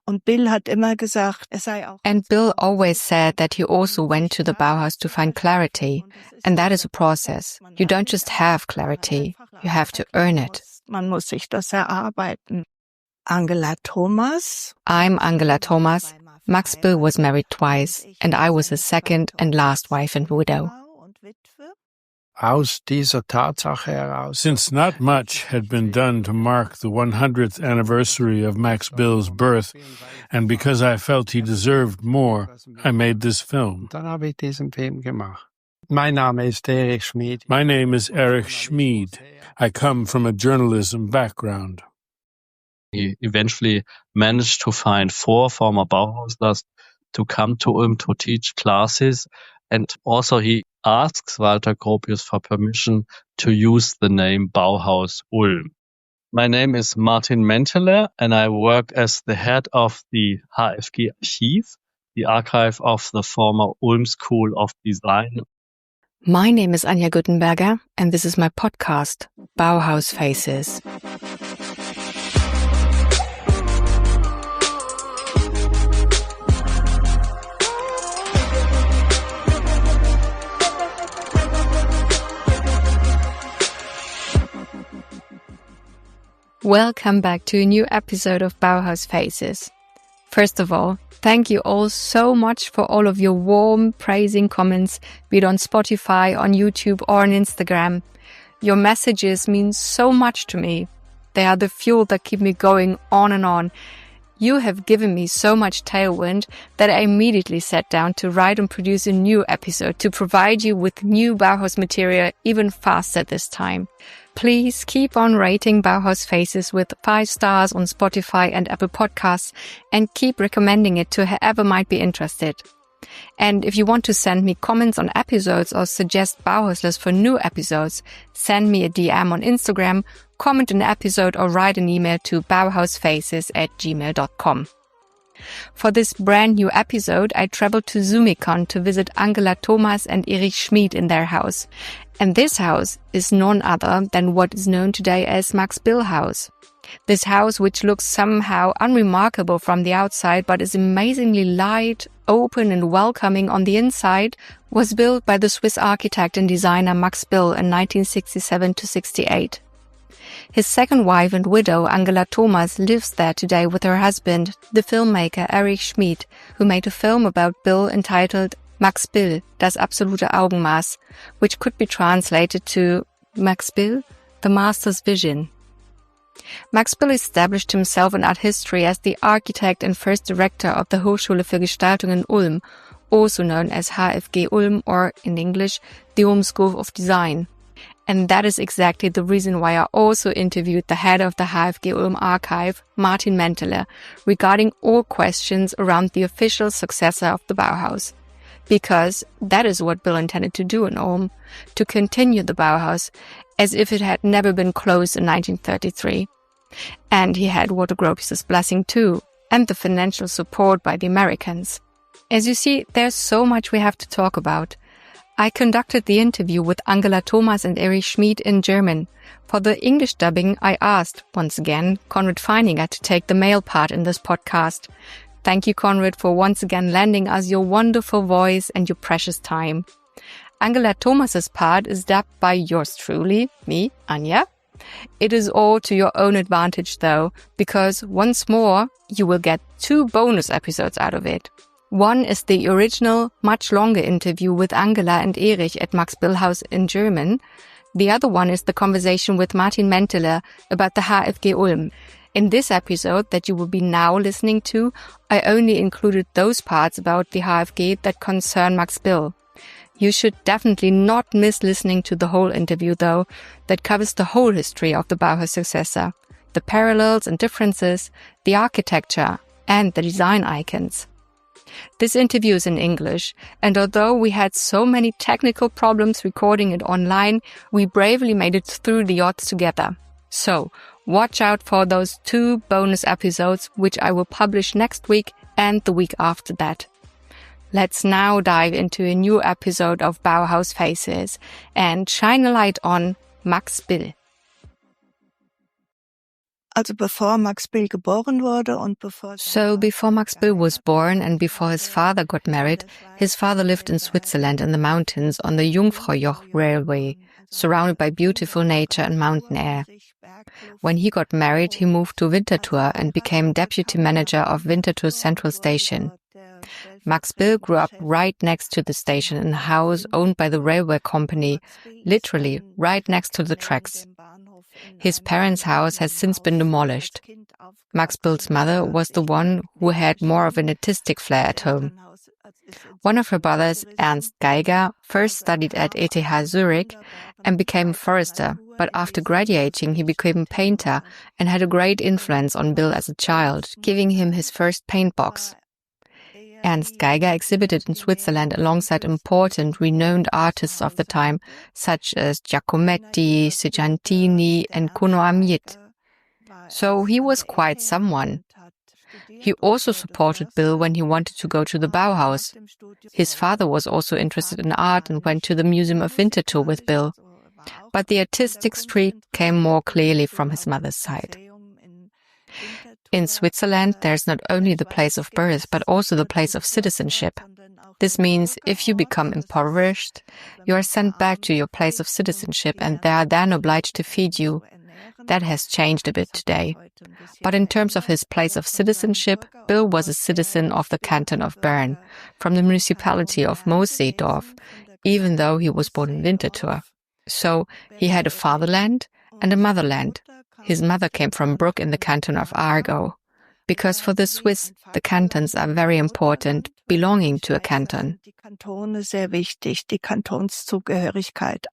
Und Bill hat immer gesagt, sei auch. And Bill always said that he also went to the Bauhaus to find clarity. And that is a process. You don't just have clarity. You have to earn it. Man muss sich das erarbeiten. Angela Thomas. I'm Angela Thomas. Max Bill was married twice, and I was his second and last wife and widow. Aus dieser Tatsache heraus. Since not much had been done to mark the 100th anniversary of Max Bill's birth, and because I felt he deserved more, I made this film. Dann habe ich diesen Film gemacht. Mein Name ist Erich Schmid. My name is Erich Schmid. I come from a journalism background. He eventually managed to find 4 former Bauhauslers to come to Ulm to teach classes, and also he asks Walter Gropius for permission to use the name Bauhaus Ulm. My name is Martin Mäntele, and I work as the head of the HfG Archiv, the archive of the former Ulm School of Design. My name is Anja Guttenberger, and this is my podcast, Bauhaus Faces. Welcome back to a new episode of Bauhaus Faces. First of all, thank you all so much for all of your warm, praising comments, be it on Spotify, on YouTube, or on Instagram. Your messages mean so much to me. They are the fuel that keep me going on and on. You have given me so much tailwind that I immediately sat down to write and produce a new episode to provide you with new Bauhaus material even faster this time. Please keep on rating Bauhaus Faces with 5 stars on Spotify and Apple Podcasts and keep recommending it to whoever might be interested. And if you want to send me comments on episodes or suggest Bauhauslers for new episodes, send me a DM on Instagram, comment an episode or write an email to bauhausfaces@gmail.com. For this brand new episode, I traveled to Zumikon to visit Angela Thomas and Erich Schmid in their house. And this house is none other than what is known today as Max Bill House. This house, which looks somehow unremarkable from the outside but is amazingly light, open and welcoming on the inside, was built by the Swiss architect and designer Max Bill in 1967-68. His second wife and widow, Angela Thomas, lives there today with her husband, the filmmaker Erich Schmid, who made a film about Bill entitled Max Bill, das absolute Augenmaß, which could be translated to Max Bill, the master's vision. Max Bill established himself in art history as the architect and first director of the Hochschule für Gestaltung in Ulm, also known as HfG Ulm or, in English, the Ulm School of Design. And that is exactly the reason why I also interviewed the head of the HfG Ulm archive, Martin Mäntele, regarding all questions around the official successor of the Bauhaus. Because that is what Bill intended to do in Ulm, to continue the Bauhaus as if it had never been closed in 1933. And he had Walter Gropius' blessing too, and the financial support by the Americans. As you see, there's so much we have to talk about. I conducted the interview with Angela Thomas and Erich Schmid in German. For the English dubbing, I asked, once again, Konrad Feininger to take the male part in this podcast. Thank you, Konrad, for once again lending us your wonderful voice and your precious time. Angela Thomas's part is dubbed by yours truly, me, Anja. It is all to your own advantage, though, because once more, you will get 2 bonus episodes out of it. One is the original, much longer interview with Angela and Erich at Max Bill House in German. The other one is the conversation with Martin Mäntele about the HfG Ulm. In this episode that you will be now listening to, I only included those parts about the HfG that concern Max Bill. You should definitely not miss listening to the whole interview, though, that covers the whole history of the Bauhaus successor, the parallels and differences, the architecture, and the design icons. This interview is in English, and although we had so many technical problems recording it online, we bravely made it through the odds together. So, watch out for those 2 bonus episodes, which I will publish next week and the week after that. Let's now dive into a new episode of Bauhaus Faces and shine a light on Max Bill. Also bevor Max Bill geboren wurde und bevor So before Max Bill was born and before his father got married, his father lived in Switzerland in the mountains on the Jungfraujoch Railway, surrounded by beautiful nature and mountain air. When he got married, he moved to Winterthur and became deputy manager of Winterthur Central Station. Max Bill grew up right next to the station in a house owned by the railway company, literally right next to the tracks. His parents' house has since been demolished. Max Bill's mother was the one who had more of an artistic flair at home. One of her brothers, Ernst Geiger, first studied at ETH Zurich and became a forester, but after graduating he became a painter and had a great influence on Bill as a child, giving him his first paint box. Ernst Geiger exhibited in Switzerland alongside important, renowned artists of the time, such as Giacometti, Segantini, and Kuno Amit. So he was quite someone. He also supported Bill when he wanted to go to the Bauhaus. His father was also interested in art and went to the Museum of Winterthur with Bill. But the artistic streak came more clearly from his mother's side. In Switzerland, there's not only the place of birth, but also the place of citizenship. This means if you become impoverished, you are sent back to your place of citizenship and they are then obliged to feed you. That has changed a bit today. But in terms of his place of citizenship, Bill was a citizen of the canton of Bern, from the municipality of Moosseedorf, even though he was born in Winterthur. So he had a fatherland and a motherland. His mother came from Bruck in the canton of Aargau. Because for the Swiss, the cantons are very important, belonging to a canton. Die Kantone sehr wichtig, die Kantonszugehörigkeit.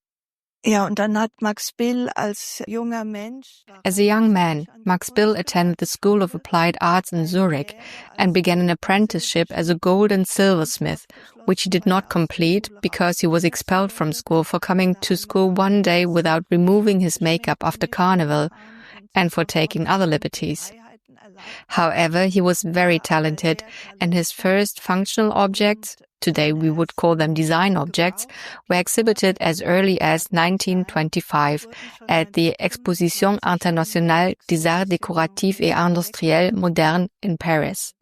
Ja, und dann hat Max Bill als junger Mensch... As a young man, Max Bill attended the School of Applied Arts in Zurich and began an apprenticeship as a gold and silversmith, which he did not complete because he was expelled from school for coming to school one day without removing his makeup after carnival and for taking other liberties. However, he was very talented, and his first functional objects, today we would call them design objects, were exhibited as early as 1925 at the Exposition Internationale des Arts Décoratifs et Industriels Modernes in Paris.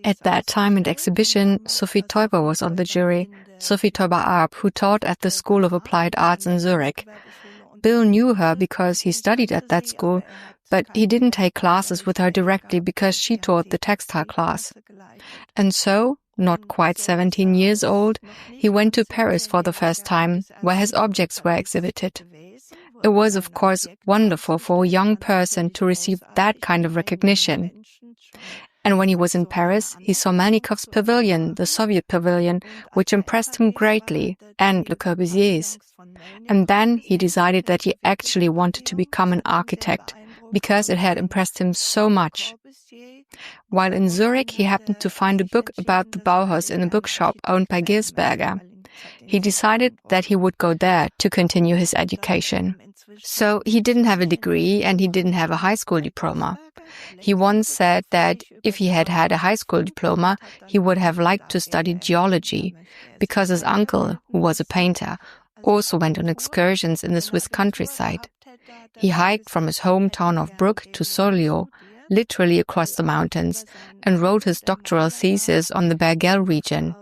At that time and exhibition, Sophie Teuber was on the jury, Sophie Teuber-Arp, who taught at the School of Applied Arts in Zurich. Bill knew her because he studied at that school, but he didn't take classes with her directly because she taught the textile class. And so, not quite 17 years old, he went to Paris for the first time, where his objects were exhibited. It was, of course, wonderful for a young person to receive that kind of recognition. And when he was in Paris, he saw Melnikov's pavilion, the Soviet pavilion, which impressed him greatly, and Le Corbusier's. And then he decided that he actually wanted to become an architect, because it had impressed him so much. While in Zurich, he happened to find a book about the Bauhaus in a bookshop owned by Gilsberger. He decided that he would go there to continue his education. So he didn't have a degree and he didn't have a high school diploma. He once said that if he had had a high school diploma, he would have liked to study geology, because his uncle, who was a painter, also went on excursions in the Swiss countryside. He hiked from his hometown of Bruck to Solio, literally across the mountains, and wrote his doctoral thesis on the Bergell region.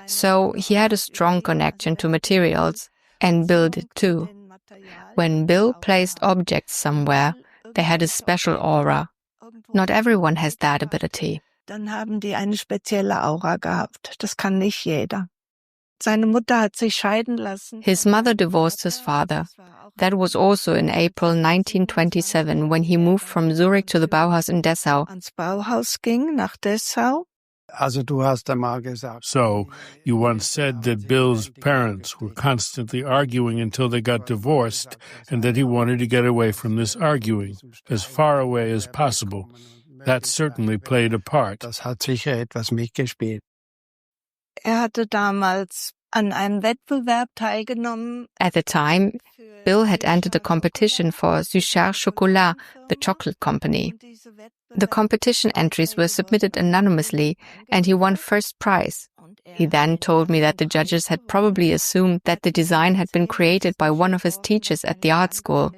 So he had a strong connection to materials, and Bill did too. When Bill placed objects somewhere, they had a special aura. Not everyone has that ability. Dann haben die eine spezielle Aura gehabt. Das kann nicht jeder. Seine Mutter hat sich scheiden lassen. His mother divorced his father. That was also in April 1927 when he moved from Zurich to the Bauhaus in Dessau. Ans Bauhaus ging, nach Dessau. Also du hast einmal gesagt. So, you once said that Bill's parents were constantly arguing until they got divorced and that he wanted to get away from this arguing, as far away as possible. That certainly played a part. Das hat sicher etwas mitgespielt. Hatte damals an einem Wettbewerb teilgenommen. At the time, Bill had entered a competition for Sucre Chocolat, the chocolate company. The competition entries were submitted anonymously, and he won first prize. He then told me that the judges had probably assumed that the design had been created by one of his teachers at the art school.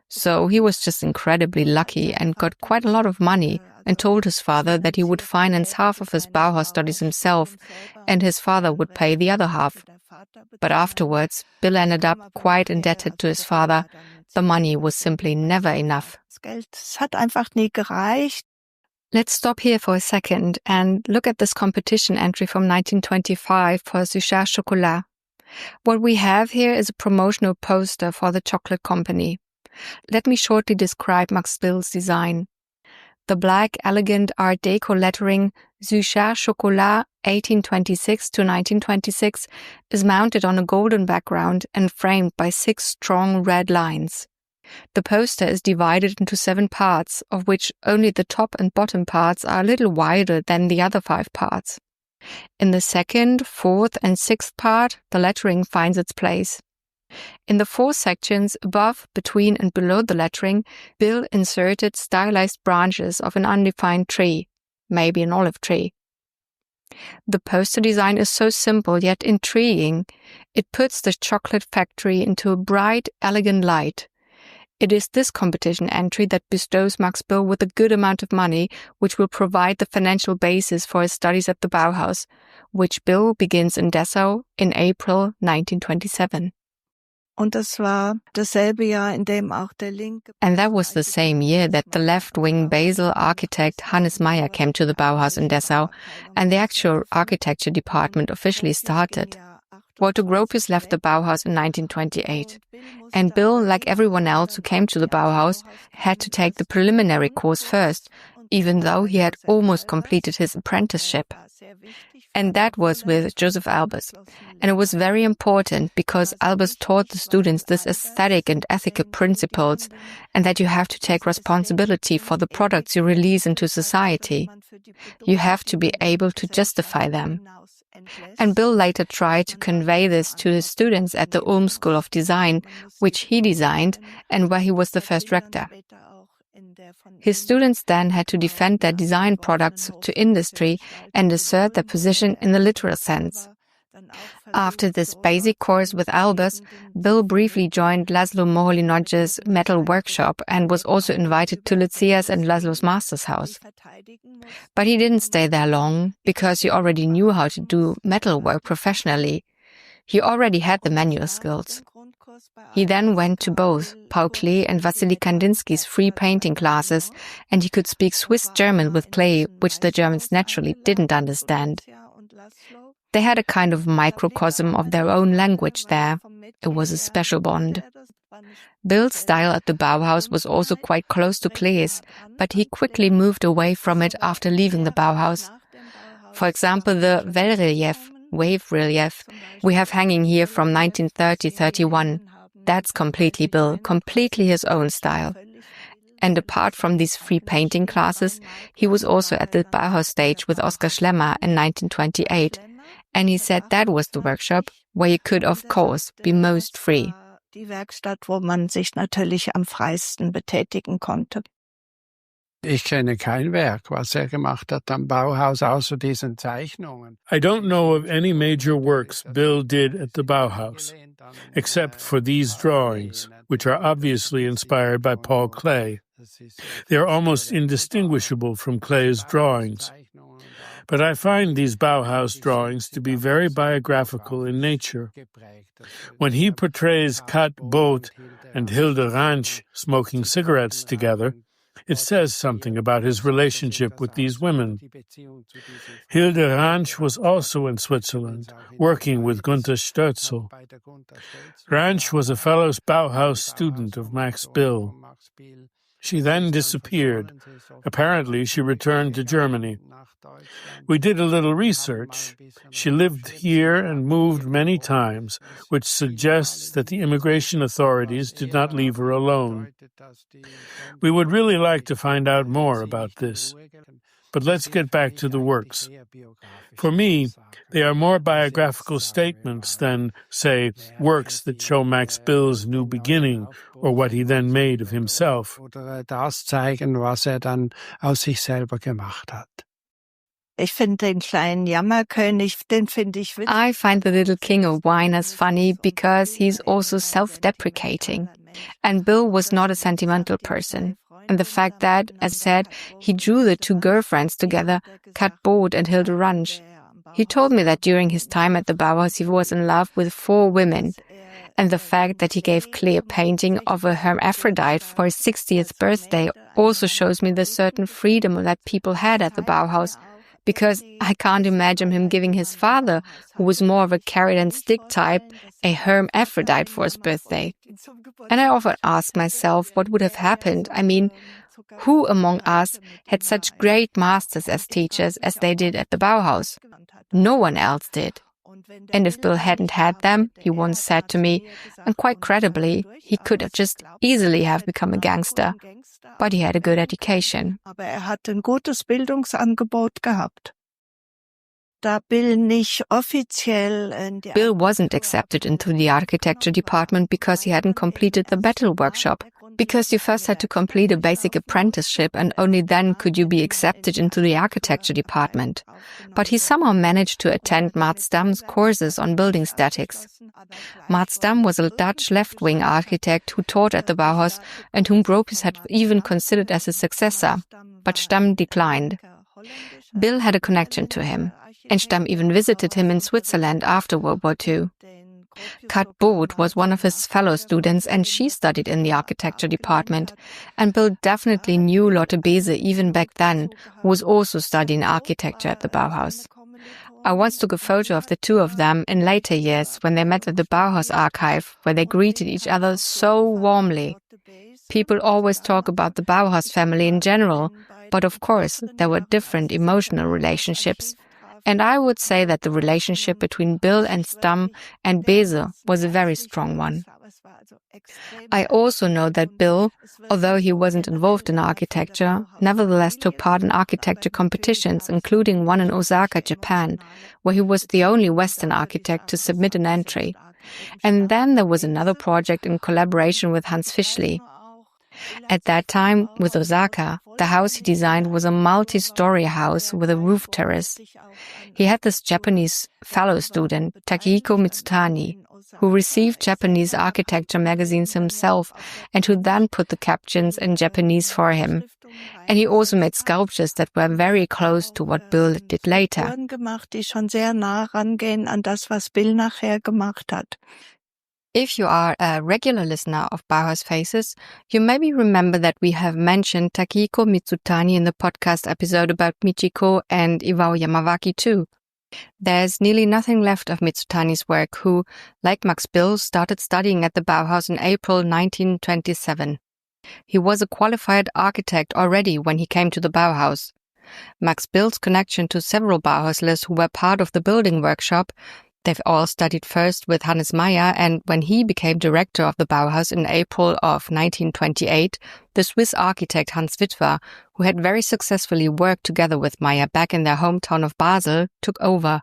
So he was just incredibly lucky and got quite a lot of money and told his father that he would finance half of his Bauhaus studies himself and his father would pay the other half. But afterwards, Bill ended up quite indebted to his father. The money was simply never enough. Es hat einfach nie gereicht. Let's stop here for a second and look at this competition entry from 1925 for Successor Chocolat. What we have here is a promotional poster for the chocolate company. Let me shortly describe Max Bill's design. The black, elegant Art Deco lettering Successor Chocolat 1826 to 1926 is mounted on a golden background and framed by 6 strong red lines. The poster is divided into 7 parts, of which only the top and bottom parts are a little wider than the other 5 parts. In the second, 4th, and 6th part, the lettering finds its place. In the 4 sections above, between, and below the lettering, Bill inserted stylized branches of an undefined tree, maybe an olive tree. The poster design is so simple yet intriguing. It puts the chocolate factory into a bright, elegant light. It is this competition entry that bestows Max Bill with a good amount of money, which will provide the financial basis for his studies at the Bauhaus, which Bill begins in Dessau in April 1927. Und das war dasselbe Jahr, in dem auch der linke... And that was the same year that the left-wing Basel architect Hannes Meyer came to the Bauhaus in Dessau, and the actual architecture department officially started. Walter Gropius left the Bauhaus in 1928, and Bill, like everyone else who came to the Bauhaus, had to take the preliminary course first, even though he had almost completed his apprenticeship. And that was with Joseph Albers. And it was very important because Albers taught the students this aesthetic and ethical principles, and that you have to take responsibility for the products you release into society. You have to be able to justify them. And Bill later tried to convey this to his students at the Ulm School of Design, which he designed and where he was the first rector. His students then had to defend their design products to industry and assert their position in the literal sense. After this basic course with Albers, Bill briefly joined Laszlo Moholy-Nagy's metal workshop and was also invited to Lucia's and Laszlo's master's house. But he didn't stay there long because he already knew how to do metal work professionally. He already had the manual skills. He then went to both Paul Klee and Wassily Kandinsky's free painting classes, and he could speak Swiss German with Klee, which the Germans naturally didn't understand. They had a kind of microcosm of their own language there. It was a special bond. Bill's style at the Bauhaus was also quite close to Klee's, but he quickly moved away from it after leaving the Bauhaus. For example, the wave relief, we have hanging here from 1930-31. That's completely Bill, completely his own style. And apart from these free painting classes, he was also at the Bauhaus stage with Oskar Schlemmer in 1928. And he said that was the workshop where you could, of course, be most free. Die Werkstatt, wo man sich natürlich am freisten betätigen konnte. Ich kenne kein Werk, was gemacht hat am Bauhaus, außer diesen Zeichnungen. I don't know of any major works Bill did at the Bauhaus, except for these drawings, which are obviously inspired by Paul Klee. They are almost indistinguishable from Klee's drawings. But I find these Bauhaus drawings to be very biographical in nature. When he portrays Kat Both and Hilde Ranch smoking cigarettes together, it says something about his relationship with these women. Hilde Ranch was also in Switzerland, working with Gunther Stölzel. Ranch was a fellow Bauhaus student of Max Bill. She then disappeared. Apparently, she returned to Germany. We did a little research. She lived here and moved many times, which suggests that the immigration authorities did not leave her alone. We would really like to find out more about this. But let's get back to the works. For me, they are more biographical statements than, say, works that show Max Bill's new beginning or what he then made of himself. Oder das zeigen, was dann aus sich selber gemacht hat. Ich finde den kleinen Jammerkönig, den finde ich witzig. I find the little king of whiners funny because he's also self-deprecating. And Bill was not a sentimental person. And the fact that, as said, he drew the two girlfriends together, Kat Boot and Hilde Runge. He told me that during his time at the Bauhaus he was in love with 4 women. And the fact that he gave Klee a painting of a hermaphrodite for his 60th birthday also shows me the certain freedom that people had at the Bauhaus, because I can't imagine him giving his father, who was more of a carrot-and-stick type, a hermaphrodite for his birthday. And I often ask myself what would have happened. I mean, who among us had such great masters as teachers as they did at the Bauhaus? No one else did. And if Bill hadn't had them, he once said to me, and quite credibly, he could have just easily have become a gangster. But he had a good education. Aber hat ein gutes Bildungsangebot gehabt. Da Bill nicht offiziell Bill wasn't accepted into the architecture department because he hadn't completed the battle workshop. Because you first had to complete a basic apprenticeship and only then could you be accepted into the architecture department. But he somehow managed to attend Mart Stam's courses on building statics. Mart Stam was a Dutch left-wing architect who taught at the Bauhaus and whom Gropius had even considered as a successor. But Stam declined. Bill had a connection to him, and Stam even visited him in Switzerland after World War II. Kat Boot was one of his fellow students and she studied in the architecture department. And Bill definitely knew Lotte Bese even back then, who was also studying architecture at the Bauhaus. I once took a photo of the two of them in later years when they met at the Bauhaus archive, where they greeted each other so warmly. People always talk about the Bauhaus family in general, but of course there were different emotional relationships. And I would say that the relationship between Bill and Stam and Bese was a very strong one. I also know that Bill, although he wasn't involved in architecture, nevertheless took part in architecture competitions, including one in Osaka, Japan, where he was the only Western architect to submit an entry. And then there was another project in collaboration with Hans Fischli. At that time, with Osaka, the house he designed was a multi-story house with a roof terrace. He had this Japanese fellow student, Takehiko Mitsutani, who received Japanese architecture magazines himself and who then put the captions in Japanese for him. And he also made sculptures that were very close to what Bill did later. Die schon sehr nah rangehen an das, was Bill nachher gemacht hat. If you are a regular listener of Bauhaus Faces, you maybe remember that we have mentioned Takehiko Mitsutani in the podcast episode about Michiko and Iwao Yamawaki too. There's nearly nothing left of Mitsutani's work, who, like Max Bill, started studying at the Bauhaus in April 1927. He was a qualified architect already when he came to the Bauhaus. Max Bill's connection to several Bauhauslers who were part of the building workshop. They've all studied first with Hannes Meyer, and when he became director of the Bauhaus in April of 1928, the Swiss architect Hans Witwer, who had very successfully worked together with Meyer back in their hometown of Basel, took over.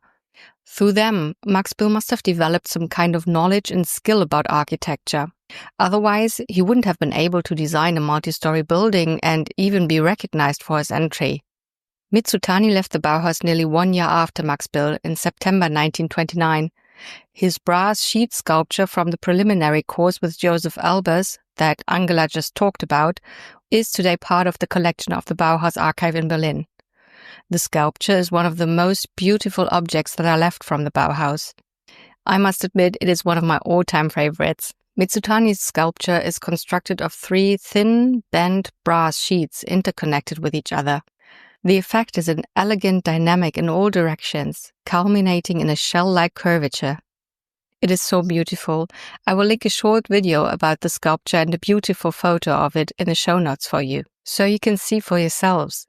Through them, Max Bill must have developed some kind of knowledge and skill about architecture. Otherwise, he wouldn't have been able to design a multi-story building and even be recognized for his entry. Mitsutani left the Bauhaus nearly 1 year after Max Bill in September 1929. His brass sheet sculpture from the preliminary course with Joseph Albers, that Angela just talked about, is today part of the collection of the Bauhaus archive in Berlin. The sculpture is one of the most beautiful objects that are left from the Bauhaus. I must admit it is one of my all-time favorites. Mitsutani's sculpture is constructed of 3 thin, bent brass sheets interconnected with each other. The effect is an elegant dynamic in all directions, culminating in a shell-like curvature. It is so beautiful. I will link a short video about the sculpture and a beautiful photo of it in the show notes for you, so you can see for yourselves.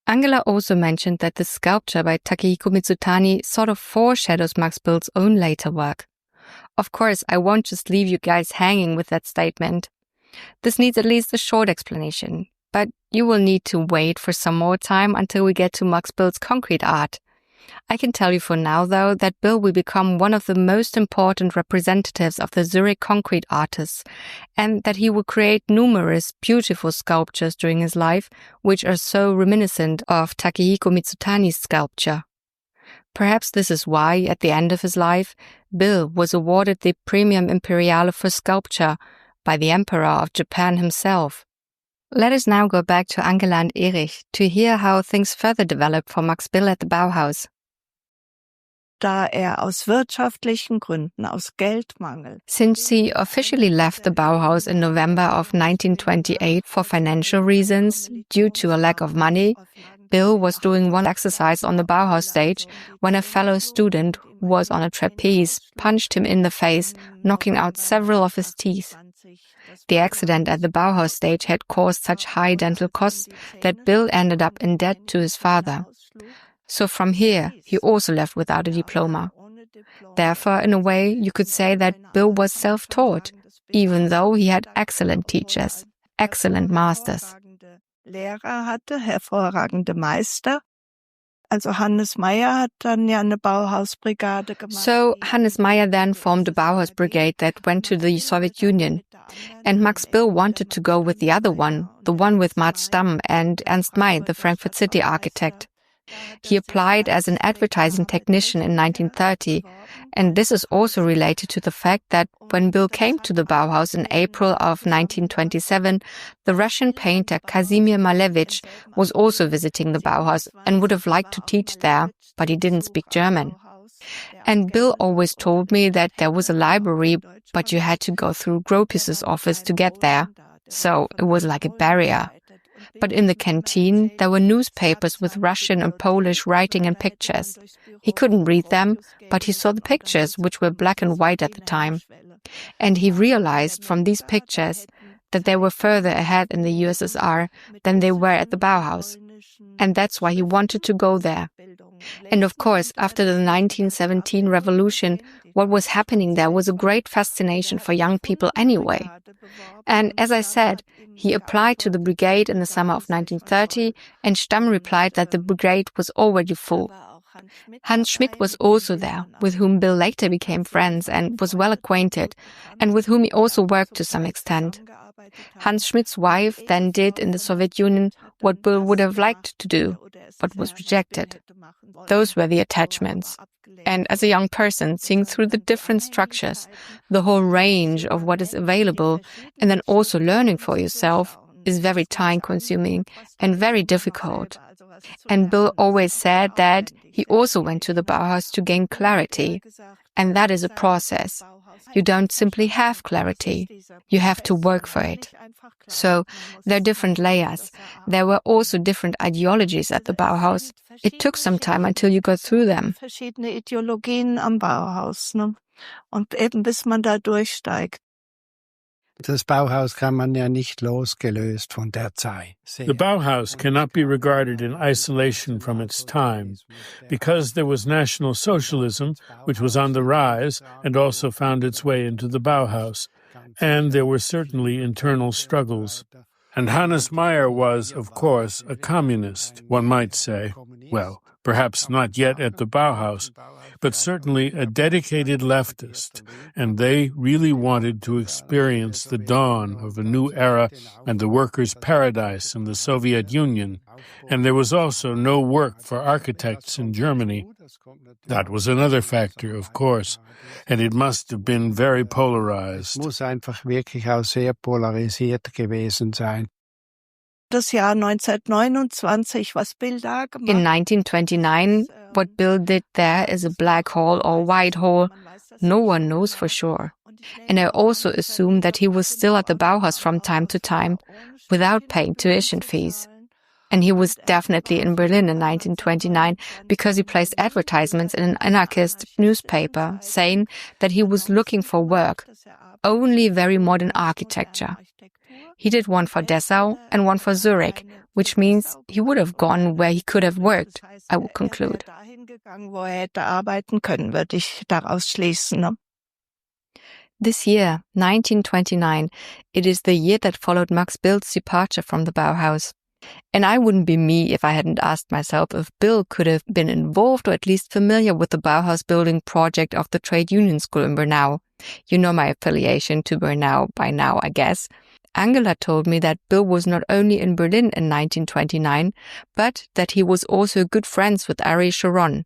Angela also mentioned that the sculpture by Takehiko Mitsutani sort of foreshadows Max Bill's own later work. Of course, I won't just leave you guys hanging with that statement. This needs at least a short explanation. But you will need to wait for some more time until we get to Max Bill's concrete art. I can tell you for now, though, that Bill will become one of the most important representatives of the Zurich concrete artists, and that he will create numerous beautiful sculptures during his life, which are so reminiscent of Takehiko Mitsutani's sculpture. Perhaps this is why, at the end of his life, Bill was awarded the Premium Imperiale for sculpture, by the Emperor of Japan himself. Let us now go back to Angela and Erich to hear how things further developed for Max Bill at the Bauhaus. Da aus wirtschaftlichen Gründen, aus Geldmangel. Since he officially left the Bauhaus in November of 1928 for financial reasons, due to a lack of money, Bill was doing one exercise on the Bauhaus stage when a fellow student who was on a trapeze punched him in the face, knocking out several of his teeth. The accident at the Bauhaus stage had caused such high dental costs that Bill ended up in debt to his father. So from here, he also left without a diploma. Therefore, in a way, you could say that Bill was self-taught, even though he had excellent teachers, excellent masters. Lehrer hatte, hervorragende Meister. Also Hannes Meyer hat dann ja eine Bauhausbrigade gemacht. So Hannes Meyer then formed a Bauhaus brigade that went to the Soviet Union. And Max Bill wanted to go with the other one, the one with Mart Stamm and Ernst May, the Frankfurt City architect. He applied as an advertising technician in 1930, and this is also related to the fact that when Bill came to the Bauhaus in April of 1927, the Russian painter Kazimir Malevich was also visiting the Bauhaus and would have liked to teach there, but he didn't speak German. And Bill always told me that there was a library, but you had to go through Gropius's office to get there, so it was like a barrier. But in the canteen, there were newspapers with Russian and Polish writing and pictures. He couldn't read them, but he saw the pictures, which were black and white at the time. And he realized from these pictures that they were further ahead in the USSR than they were at the Bauhaus. And that's why he wanted to go there. And of course, after the 1917 revolution, what was happening there was a great fascination for young people anyway. And as I said, he applied to the brigade in the summer of 1930, and Stamm replied that the brigade was already full. Hans Schmid was also there, with whom Bill later became friends and was well acquainted, and with whom he also worked to some extent. Hans Schmid's wife then did in the Soviet Union what Bill would have liked to do, but was rejected. Those were the attachments. And as a young person, seeing through the different structures, the whole range of what is available, and then also learning for yourself, is very time-consuming and very difficult. And Bill always said that he also went to the Bauhaus to gain clarity. And that is a process. You don't simply have clarity. You have to work for it. So there are different layers. There were also different ideologies at the Bauhaus. It took some time until you got through them. Verschiedene Ideologien am Bauhaus, ne? Und eben bis man da durchsteigt. Das Bauhaus kann man ja nicht losgelöst von der Zeit. The Bauhaus cannot be regarded in isolation from its time, because there was National Socialism, which was on the rise and also found its way into the Bauhaus, and there were certainly internal struggles. And Hannes Meyer was, of course, a communist, one might say. Well, perhaps not yet at the Bauhaus, but certainly a dedicated leftist, and they really wanted to experience the dawn of a new era and the workers' paradise in the Soviet Union, and there was also no work for architects in Germany. That was another factor, of course, and it must have been very polarized. Es muss einfach wirklich auch sehr polarisiert gewesen sein. Das Jahr 1929, was Bill da gemacht In 1929, what Bill did there is a black hole or white hole. No one knows for sure. And I also assume that he was still at the Bauhaus from time to time without paying tuition fees. And he was definitely in Berlin in 1929 because he placed advertisements in an anarchist newspaper saying that he was looking for work, only very modern architecture. He did one for Dessau and one for Zurich, which means he would have gone where he could have worked, I would conclude. Wo hätte arbeiten können, würde ich daraus schließen. Ne? This year, 1929, it is the year that followed Max Bill's departure from the Bauhaus. And I wouldn't be me if I hadn't asked myself if Bill could have been involved or at least familiar with the Bauhaus building project of the Trade Union School in Bernau. You know my affiliation to Bernau by now, I guess. Angela told me that Bill was not only in Berlin in 1929, but that he was also good friends with Ariel Sharon.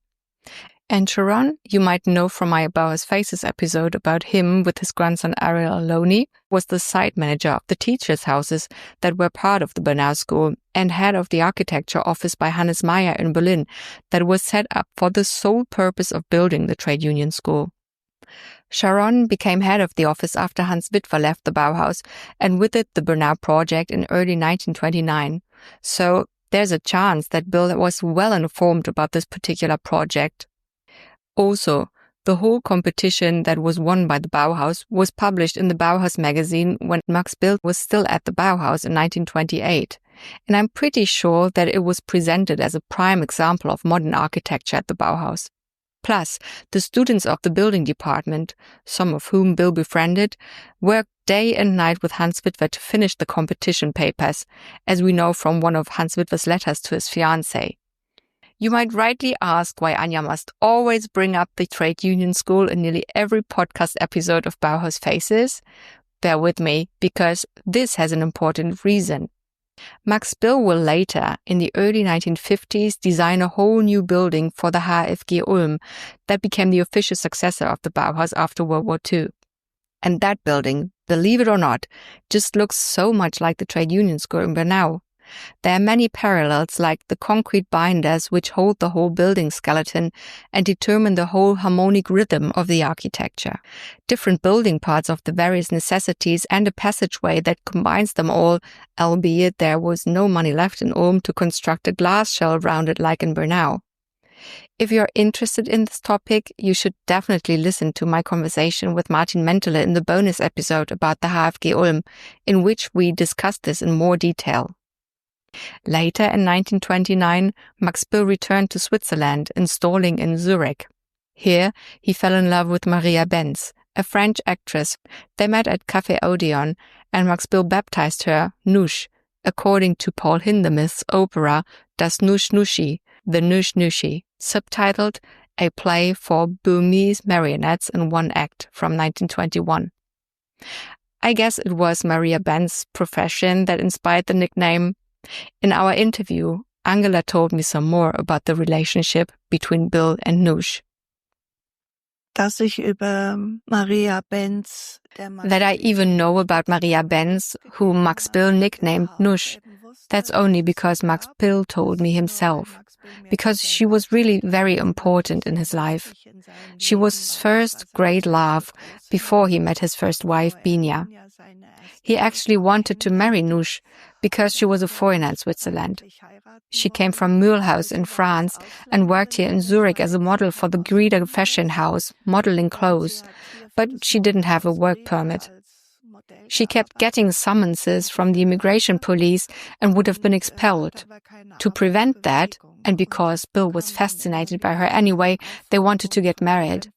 And Sharon, you might know from my Bauhaus Faces episode about him with his grandson Ariel Aloni, was the site manager of the teachers' houses that were part of the Bernau School and head of the architecture office by Hannes Meyer in Berlin that was set up for the sole purpose of building the trade union school. Sharon became head of the office after Hans Witwer left the Bauhaus, and with it the Bernau project in early 1929. So there's a chance that Bill was well informed about this particular project. Also, the whole competition that was won by the Bauhaus was published in the Bauhaus magazine when Max Bill was still at the Bauhaus in 1928. And I'm pretty sure that it was presented as a prime example of modern architecture at the Bauhaus. Plus, the students of the building department, some of whom Bill befriended, worked day and night with Hans Witwer to finish the competition papers, as we know from one of Hans Witwer's letters to his fiancée. You might rightly ask why Anja must always bring up the trade union school in nearly every podcast episode of Bauhaus Faces. Bear with me, because this has an important reason. Max Bill will later, in the early 1950s, design a whole new building for the HfG Ulm that became the official successor of the Bauhaus after World War II. And that building, believe it or not, just looks so much like the trade union school in Bernau. There are many parallels, like the concrete binders which hold the whole building skeleton and determine the whole harmonic rhythm of the architecture. Different building parts of the various necessities and a passageway that combines them all, albeit there was no money left in Ulm to construct a glass shell around it like in Bernau. If you're interested in this topic, you should definitely listen to my conversation with Martin Mäntele in the bonus episode about the HfG Ulm, in which we discussed this in more detail. Later in 1929, Max Bill returned to Switzerland, installing in Zurich. Here, he fell in love with Maria Benz, a French actress. They met at Café Odeon, and Max Bill baptized her Nush, according to Paul Hindemith's opera Das Nush Nushi, The Nush Nushi, subtitled A Play for Burmese Marionettes in One Act from 1921. I guess it was Maria Benz's profession that inspired the nickname. In our interview, Angela told me some more about the relationship between Bill and Nush. Dass ich über Maria Benz, That I even know about Maria Benz, who Max Bill nicknamed Nush. That's only because Max Bill told me himself, because she was really very important in his life. She was his first great love before he met his first wife, Binia. He actually wanted to marry Nush because she was a foreigner in Switzerland. She came from Mühlhaus in France and worked here in Zurich as a model for the Grieder fashion house, modeling clothes, but she didn't have a work permit. She kept getting summonses from the immigration police and would have been expelled. To prevent that, and because Bill was fascinated by her anyway, they wanted to get married.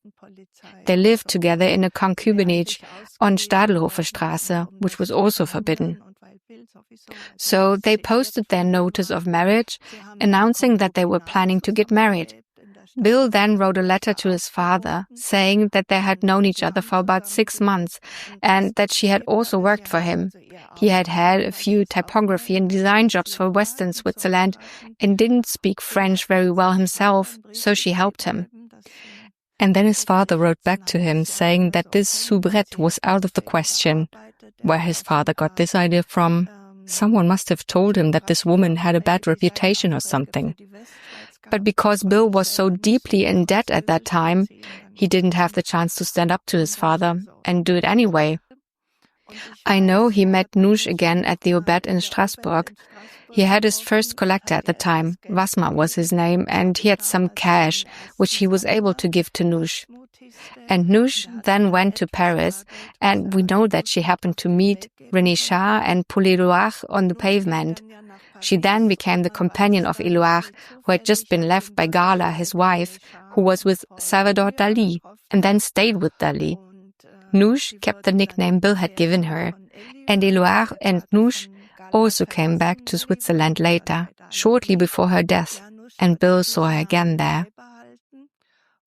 They lived together in a concubinage on Stadelhofer Straße, which was also forbidden. So they posted their notice of marriage, announcing that they were planning to get married. Bill then wrote a letter to his father, saying that they had known each other for about 6 months and that she had also worked for him. He had had a few typography and design jobs for Western Switzerland and didn't speak French very well himself, so she helped him. And then his father wrote back to him, saying that this soubrette was out of the question. Where his father got this idea from? Someone must have told him that this woman had a bad reputation or something. But because Bill was so deeply in debt at that time, he didn't have the chance to stand up to his father and do it anyway. I know he met Nush again at the Obert in Strasbourg. He had his first collector at the time, Wasmer was his name, and he had some cash, which he was able to give to Nush. And Nush then went to Paris, and we know that she happened to meet René Char and Paul Éluard on the pavement. She then became the companion of Éluard, who had just been left by Gala, his wife, who was with Salvador Dalí, and then stayed with Dalí. Nush kept the nickname Bill had given her, and Éluard and Nush also came back to Switzerland later, shortly before her death, and Bill saw her again there.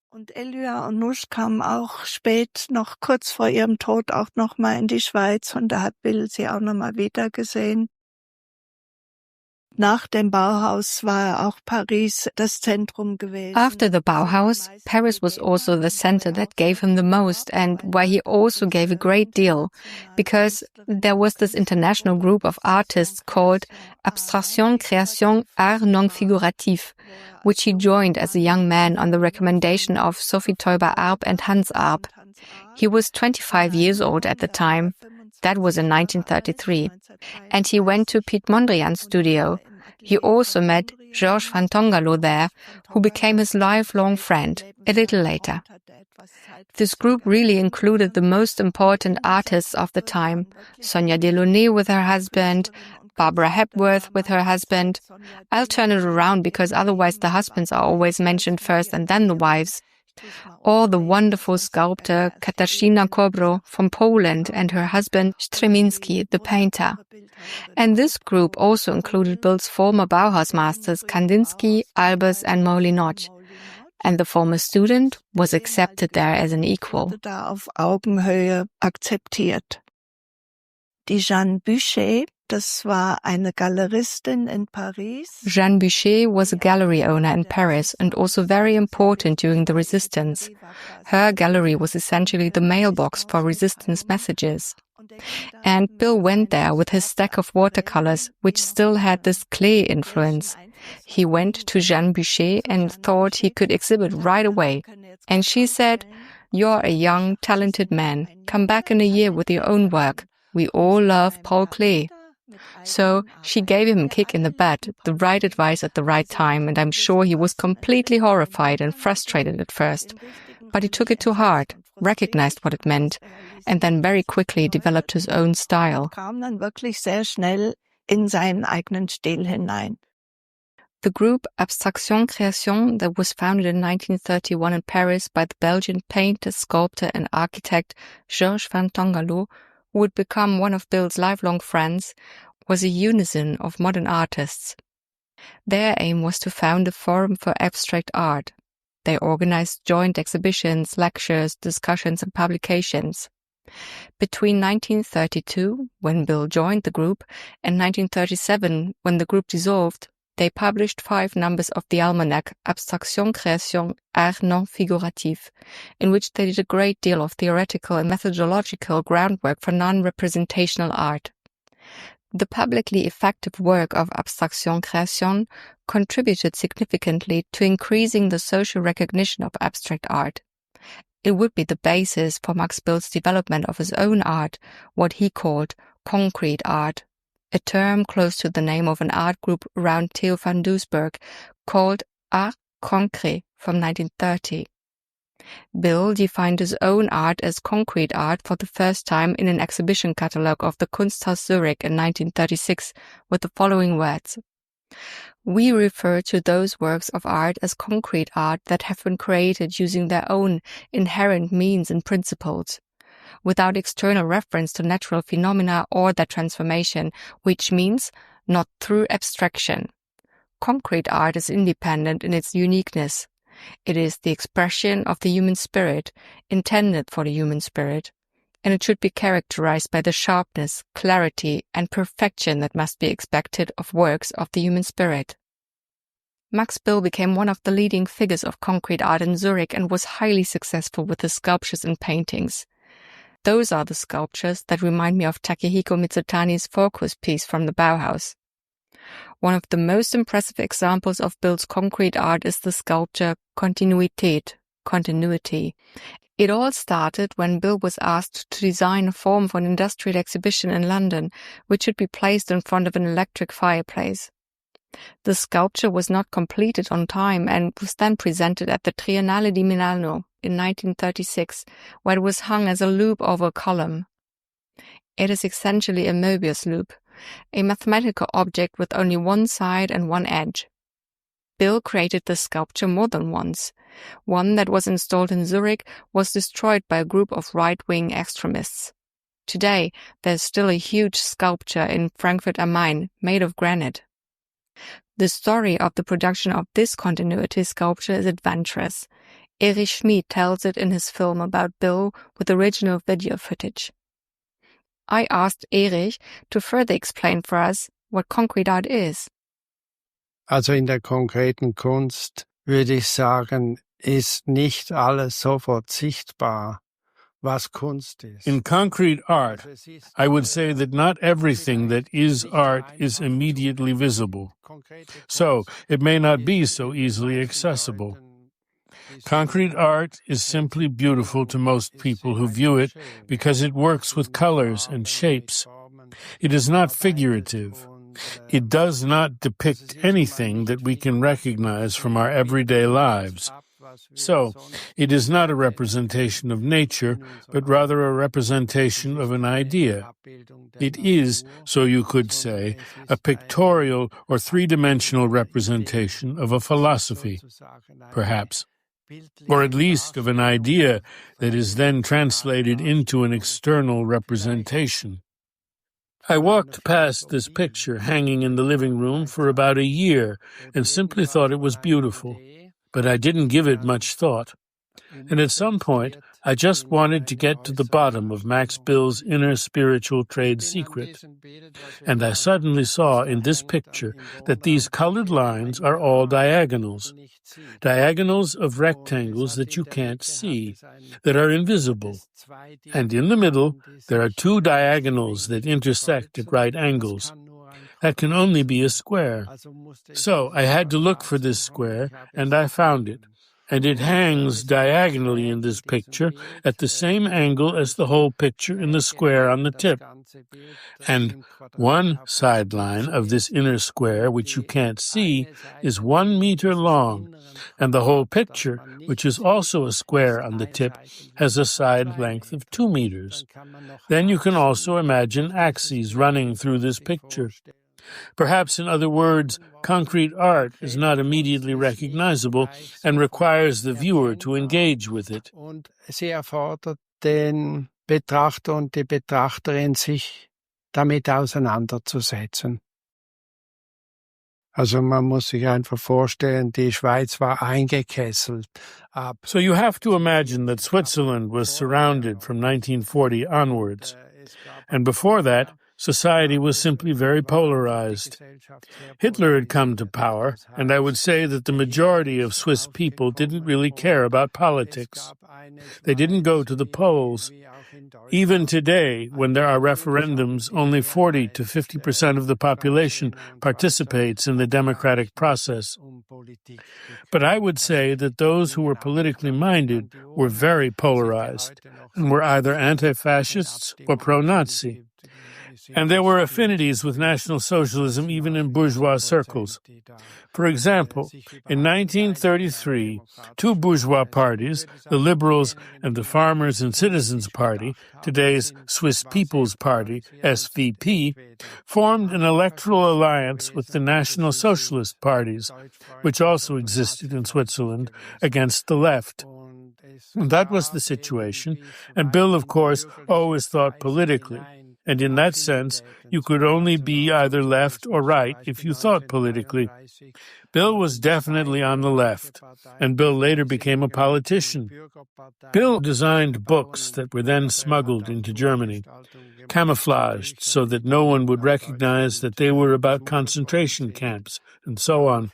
Und Éluard und Nush kamen auch spät, noch kurz vor ihrem Tod, auch noch mal in die Schweiz, und da hat Bill sie auch noch mal wieder gesehen. nach dem Bauhaus war auch Paris das Zentrum gewesen. After the Bauhaus, Paris was also the center that gave him the most and where he also gave a great deal, because there was this international group of artists called Abstraction, Création, Art non figuratif, which he joined as a young man on the recommendation of Sophie Teuber-Arp and Hans Arp. He was 25 years old at the time. That was in 1933. And he went to Piet Mondrian's studio. He also met Georges van Tongalo there, who became his lifelong friend a little later. This group really included the most important artists of the time: Sonia Delaunay with her husband, Barbara Hepworth with her husband. I'll turn it around because otherwise the husbands are always mentioned first and then the wives. Or the wonderful sculptor Katarzyna Kobro from Poland and her husband Stremiński, the painter. And this group also included Bill's former Bauhaus masters Kandinsky, Albers and Molinot. And the former student was accepted there as an equal. Da auf Augenhöhe akzeptiert. Die Jeanne Buchet, das war eine Galeristin in Paris. Jeanne Buchet was a gallery owner in Paris and also very important during the resistance. Her gallery was essentially the mailbox for resistance messages. And Bill went there with his stack of watercolors, which still had this clay influence. He went to Jeanne Buchet and thought he could exhibit right away. And she said, "You're a young, talented man. Come back in a year with your own work. We all love Paul Klee." So she gave him a kick in the butt, the right advice at the right time, and I'm sure he was completely horrified and frustrated at first. But he took it to heart, recognized what it meant, and then very quickly developed his own style. Kam dann wirklich sehr schnell in seinen eigenen Stil hinein. The group Abstraction Création, that was founded in 1931 in Paris by the Belgian painter, sculptor and architect Georges van Tongalo, who would become one of Bill's lifelong friends, was a unison of modern artists. Their aim was to found a forum for abstract art. They organized joint exhibitions, lectures, discussions and publications. Between 1932, when Bill joined the group, and 1937, when the group dissolved, they published 5 numbers of the almanac Abstraction, Création, Art non figuratif, in which they did a great deal of theoretical and methodological groundwork for non-representational art. The publicly effective work of Abstraction Création contributed significantly to increasing the social recognition of abstract art. It would be the basis for Max Bill's development of his own art, what he called concrete art, a term close to the name of an art group around Theo van Doesburg called Art Concret from 1930. Bill defined his own art as concrete art for the first time in an exhibition catalogue of the Kunsthaus Zurich in 1936 with the following words: "We refer to those works of art as concrete art that have been created using their own inherent means and principles, without external reference to natural phenomena or their transformation, which means not through abstraction. Concrete art is independent in its uniqueness. It is the expression of the human spirit, intended for the human spirit, and it should be characterized by the sharpness, clarity, and perfection that must be expected of works of the human spirit." Max Bill became one of the leading figures of concrete art in Zurich and was highly successful with his sculptures and paintings. Those are the sculptures that remind me of Takehiko Mitsutani's Focus piece from the Bauhaus. One of the most impressive examples of Bill's concrete art is the sculpture Kontinuität, continuity. It all started when Bill was asked to design a form for an industrial exhibition in London, which should be placed in front of an electric fireplace. The sculpture was not completed on time and was then presented at the Triennale di Milano in 1936, where it was hung as a loop over a column. It is essentially a Möbius loop, a mathematical object with only one side and one edge. Bill created the sculpture more than once. One that was installed in Zurich was destroyed by a group of right-wing extremists. Today, there's still a huge sculpture in Frankfurt am Main made of granite. The story of the production of this continuity sculpture is adventurous. Erich Schmid tells it in his film about Bill with original video footage. I asked Erich to further explain for us what concrete art is. Also in der konkreten Kunst würde ich sagen, ist nicht alles sofort sichtbar, was Kunst ist. In concrete art, I would say that not everything that is art is immediately visible. So, it may not be so easily accessible. Concrete art is simply beautiful to most people who view it because it works with colors and shapes. It is not figurative. It does not depict anything that we can recognize from our everyday lives. So, it is not a representation of nature, but rather a representation of an idea. It is, so you could say, a pictorial or three-dimensional representation of a philosophy, perhaps, or at least of an idea that is then translated into an external representation. I walked past this picture hanging in the living room for about a year and simply thought it was beautiful, but I didn't give it much thought. And at some point, I just wanted to get to the bottom of Max Bill's inner spiritual trade secret. And I suddenly saw in this picture that these colored lines are all diagonals. Diagonals of rectangles that you can't see, that are invisible. And in the middle, there are two diagonals that intersect at right angles. That can only be a square. So I had to look for this square, and I found it. And it hangs diagonally in this picture at the same angle as the whole picture in the square on the tip. And one sideline of this inner square, which you can't see, is 1 meter long, and the whole picture, which is also a square on the tip, has a side length of 2 meters. Then you can also imagine axes running through this picture. Perhaps, in other words, concrete art is not immediately recognizable and requires the viewer to engage with it. Und sie erfordert den Betrachter und die Betrachterin, sich damit auseinanderzusetzen. Also man muss sich einfach vorstellen, die Schweiz war eingekesselt. So you have to imagine that Switzerland was surrounded from 1940 onwards. And before that, society was simply very polarized. Hitler had come to power, and I would say that the majority of Swiss people didn't really care about politics. They didn't go to the polls. Even today, when there are referendums, only 40 to 50% of the population participates in the democratic process. But I would say that those who were politically minded were very polarized and were either anti-fascists or pro-Nazi. And there were affinities with National Socialism even in bourgeois circles. For example, in 1933, two bourgeois parties, the Liberals and the Farmers and Citizens Party, today's Swiss People's Party, SVP, formed an electoral alliance with the National Socialist parties, which also existed in Switzerland, against the left. And that was the situation, and Bill, of course, always thought politically. And in that sense, you could only be either left or right if you thought politically. Bill was definitely on the left, and Bill later became a politician. Bill designed books that were then smuggled into Germany, camouflaged so that no one would recognize that they were about concentration camps, and so on.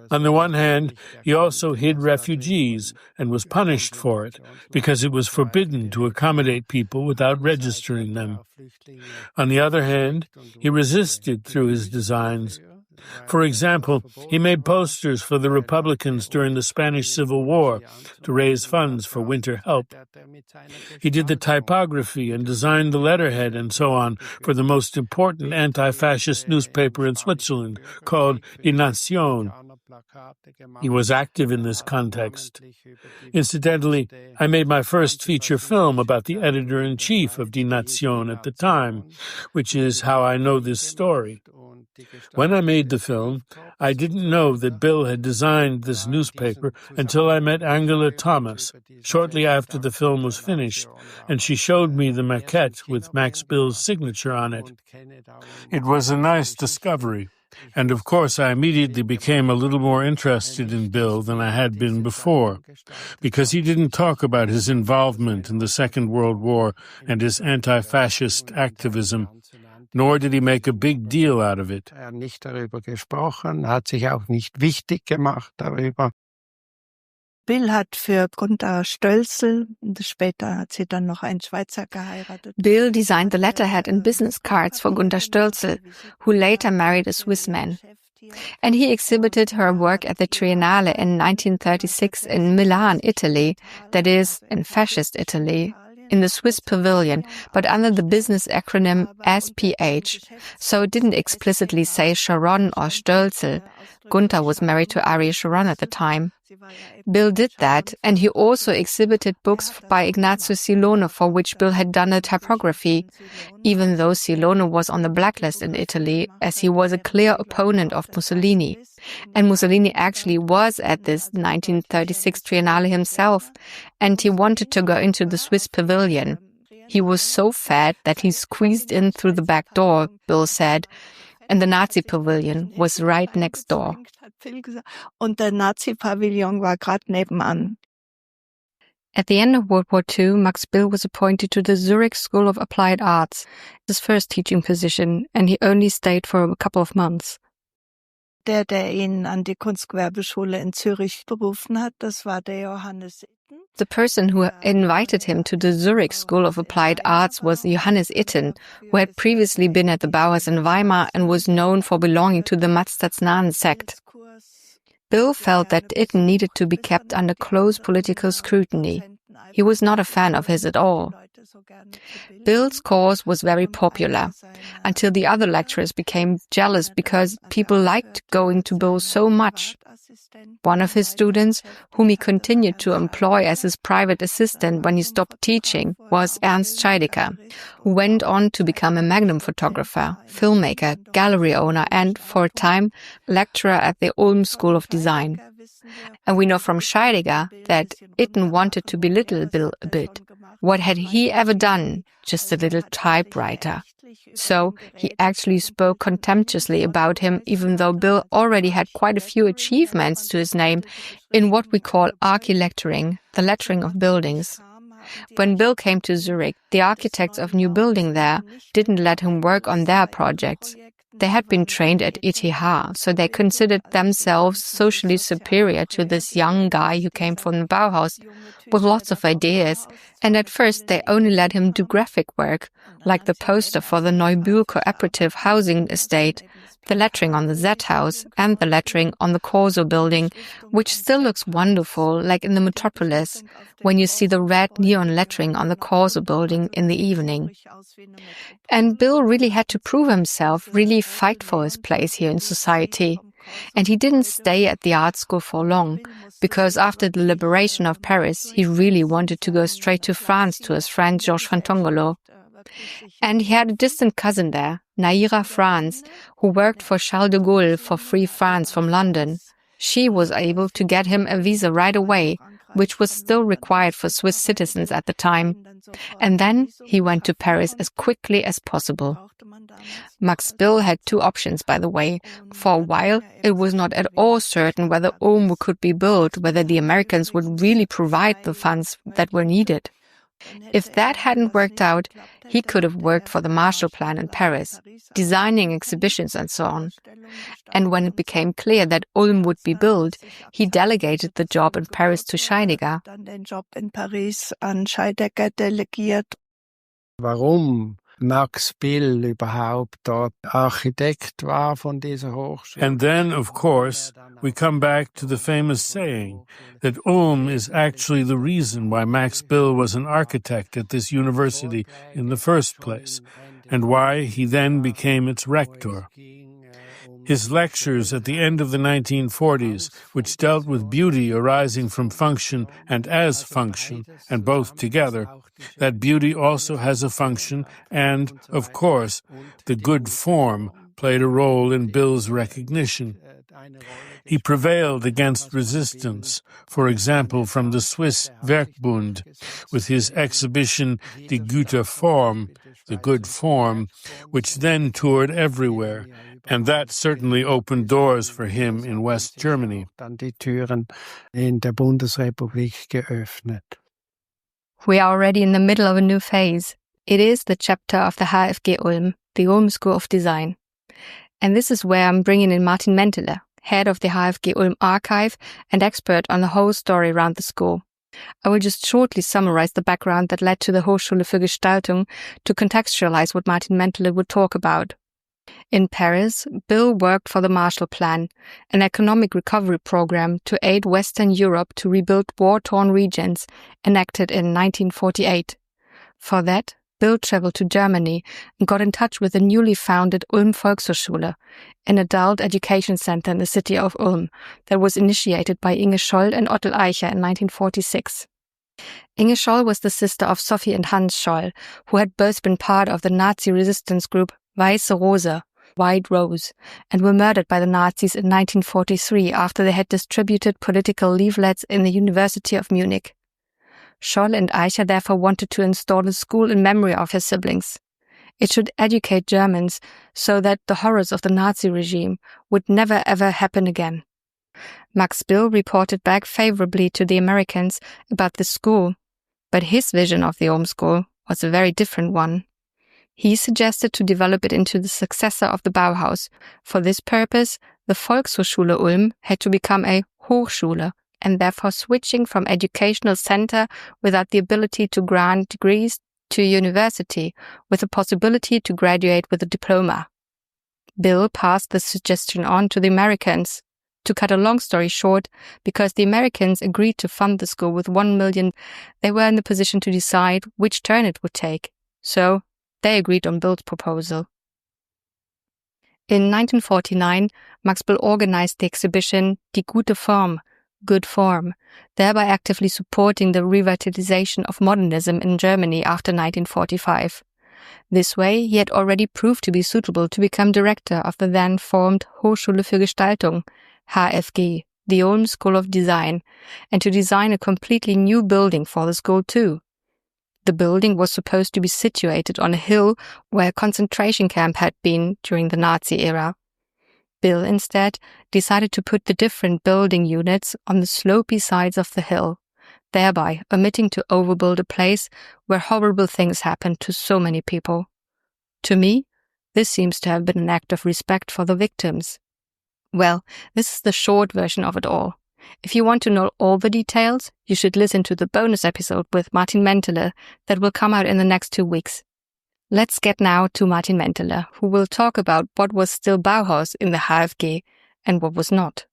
On the one hand, he also hid refugees and was punished for it, because it was forbidden to accommodate people without registering them. On the other hand, he resisted through his designs. For example, he made posters for the Republicans during the Spanish Civil War to raise funds for winter help. He did the typography and designed the letterhead and so on for the most important anti-fascist newspaper in Switzerland, called Die Nation. He was active in this context. Incidentally, I made my first feature film about the editor-in-chief of Die Nation at the time, which is how I know this story. When I made the film, I didn't know that Bill had designed this newspaper until I met Angela Thomas, shortly after the film was finished, and she showed me the maquette with Max Bill's signature on it. It was a nice discovery, and of course I immediately became a little more interested in Bill than I had been before, because he didn't talk about his involvement in the Second World War and his anti-fascist activism. nor did he make a big deal out of it. Nicht darüber gesprochen, hat sich auch nicht wichtig gemacht darüber. Bill hat für Gunther Stölzel, später hat sie dann noch einen Schweizer geheiratet. Bill designed the letterhead and business cards for Gunther Stölzel, who later married a Swiss man. And he exhibited her work at the Triennale in 1936 in Milan, Italy, that is, in fascist Italy, in the Swiss pavilion, but under the business acronym SPH, so it didn't explicitly say Sharon or Stölzel. Gunther was married to Arie Sharon at the time. Bill did that, and he also exhibited books by Ignazio Silone, for which Bill had done a typography, even though Silone was on the blacklist in Italy, as he was a clear opponent of Mussolini. And Mussolini actually was at this 1936 Triennale himself, and he wanted to go into the Swiss pavilion. He was so fat that he squeezed in through the back door, Bill said, and the Nazi pavilion was right next door. Und der Nazi-Pavillon war grad nebenan. At the end of World War II, Max Bill was appointed to the Zurich School of Applied Arts, his first teaching position, and he only stayed for a couple of months. Der ihn an die Kunstgewerbeschule in Zürich berufen hat, das war der Johannes Itten. The person who invited him to the Zurich School of Applied Arts was Johannes Itten, who had previously been at the Bauhaus in Weimar and was known for belonging to the Mazdaznan sect. Bill felt that Itten needed to be kept under close political scrutiny. He was not a fan of his at all. Bill's course was very popular, until the other lecturers became jealous because people liked going to Bill so much. One of his students, whom he continued to employ as his private assistant when he stopped teaching, was Ernst Scheidegger, who went on to become a magnum photographer, filmmaker, gallery owner, and, for a time, lecturer at the Ulm School of Design. And we know from Scheidegger that Itten wanted to belittle Bill a bit. What had he ever done? Just a little typewriter. So he actually spoke contemptuously about him, even though Bill already had quite a few achievements to his name in what we call archilecturing, the lettering of buildings. When Bill came to Zurich, the architects of new building there didn't let him work on their projects. They had been trained at ETH, so they considered themselves socially superior to this young guy who came from the Bauhaus with lots of ideas, and at first they only let him do graphic work, like the poster for the Neubühl cooperative housing estate, the lettering on the Z house, and the lettering on the Corso building, which still looks wonderful, like in the Metropolis, when you see the red neon lettering on the Corso building in the evening. And Bill really had to prove himself, really fight for his place here in society. And he didn't stay at the art school for long, because after the liberation of Paris, he really wanted to go straight to France to his friend Georges Fantongolo. And he had a distant cousin there, Naira France, who worked for Charles de Gaulle for Free France from London. She was able to get him a visa right away, which was still required for Swiss citizens at the time. And then he went to Paris as quickly as possible. Max Bill had two options, by the way. For a while, it was not at all certain whether Ulm could be built, whether the Americans would really provide the funds that were needed. If that hadn't worked out, he could have worked for the Marshall Plan in Paris, designing exhibitions and so on. And when it became clear that Ulm would be built, he delegated the job in Paris to Scheidegger. Warum Max Bill überhaupt dort Architekt war von dieser Hochschule? And then, of course, we come back to the famous saying that Ulm is actually the reason why Max Bill was an architect at this university in the first place, and why he then became its rector. His lectures at the end of the 1940s, which dealt with beauty arising from function and as function, and both together, that beauty also has a function, and, of course, the good form played a role in Bill's recognition. He prevailed against resistance, for example, from the Swiss Werkbund, with his exhibition Die gute Form, the good form, which then toured everywhere, and that certainly opened doors for him in West Germany. Dann die Türen in der Bundesrepublik geöffnet. We are already in the middle of a new phase. It is the chapter of the HfG Ulm, the Ulm School of Design. And this is where I'm bringing in Martin Mäntele, head of the HfG Ulm archive and expert on the whole story around the school. I will just shortly summarize the background that led to the Hochschule für Gestaltung to contextualize what Martin Mäntele would talk about. In Paris, Bill worked for the Marshall Plan, an economic recovery program to aid Western Europe to rebuild war-torn regions, enacted in 1948. For that, Bill traveled to Germany and got in touch with the newly founded Ulm Volkshochschule, an adult education center in the city of Ulm that was initiated by Inge Scholl and Otto Eicher in 1946. Inge Scholl was the sister of Sophie and Hans Scholl, who had both been part of the Nazi resistance group Weiße Rose, White Rose, and were murdered by the Nazis in 1943 after they had distributed political leaflets in the University of Munich. Scholl and Eicher therefore wanted to install a school in memory of his siblings. It should educate Germans so that the horrors of the Nazi regime would never ever happen again. Max Bill reported back favorably to the Americans about the school, but his vision of the Ulm school was a very different one. He suggested to develop it into the successor of the Bauhaus. For this purpose, the Volkshochschule Ulm had to become a Hochschule, and therefore switching from educational center without the ability to grant degrees to a university with the possibility to graduate with a diploma. Bill passed the suggestion on to the Americans. To cut a long story short, because the Americans agreed to fund the school with 1 million, they were in the position to decide which turn it would take. So they agreed on Bill's proposal. In 1949, Max Bill organized the exhibition Die gute Form, Good Form, thereby actively supporting the revitalization of modernism in Germany after 1945. This way, he had already proved to be suitable to become director of the then formed Hochschule für Gestaltung, HfG, the Ulm School of Design, and to design a completely new building for the school too. The building was supposed to be situated on a hill where a concentration camp had been during the Nazi era. Bill instead decided to put the different building units on the slopey sides of the hill, thereby omitting to overbuild a place where horrible things happened to so many people. To me, this seems to have been an act of respect for the victims. Well, this is the short version of it all. If you want to know all the details, you should listen to the bonus episode with Martin Mäntele that will come out in the next 2 weeks. Let's get now to Martin Mäntele, who will talk about what was still Bauhaus in the HfG and what was not.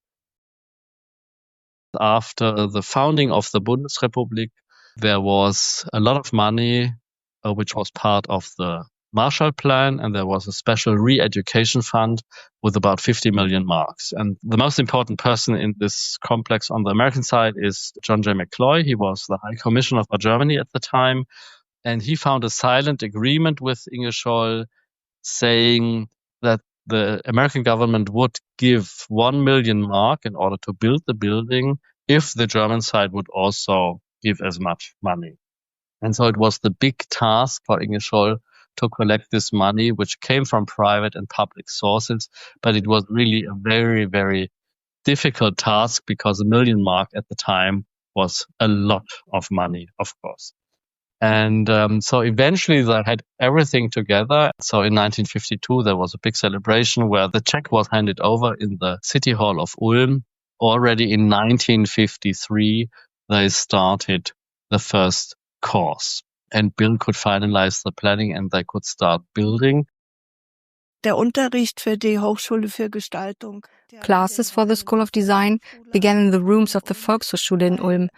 After the founding of the Bundesrepublik, there was a lot of money which was part of the Marshall Plan, and there was a special re-education fund with about 50 million marks. And the most important person in this complex on the American side is John J. McCloy. He was the High Commissioner for Germany at the time. And he found a silent agreement with Inge Scholl saying that the American government would give 1 million mark in order to build the building if the German side would also give as much money. And so it was the big task for Inge Scholl to collect this money, which came from private and public sources. But it was really a very, very difficult task because 1 million mark at the time was a lot of money, of course. And so eventually they had everything together. So in 1952, there was a big celebration where the check was handed over in the City Hall of Ulm. Already in 1953, they started the first course. And Bill could finalize the planning and they could start building. Der Unterricht für die Hochschule für Gestaltung. Classes for the School of Design began in the rooms of the Volkshochschule in Ulm,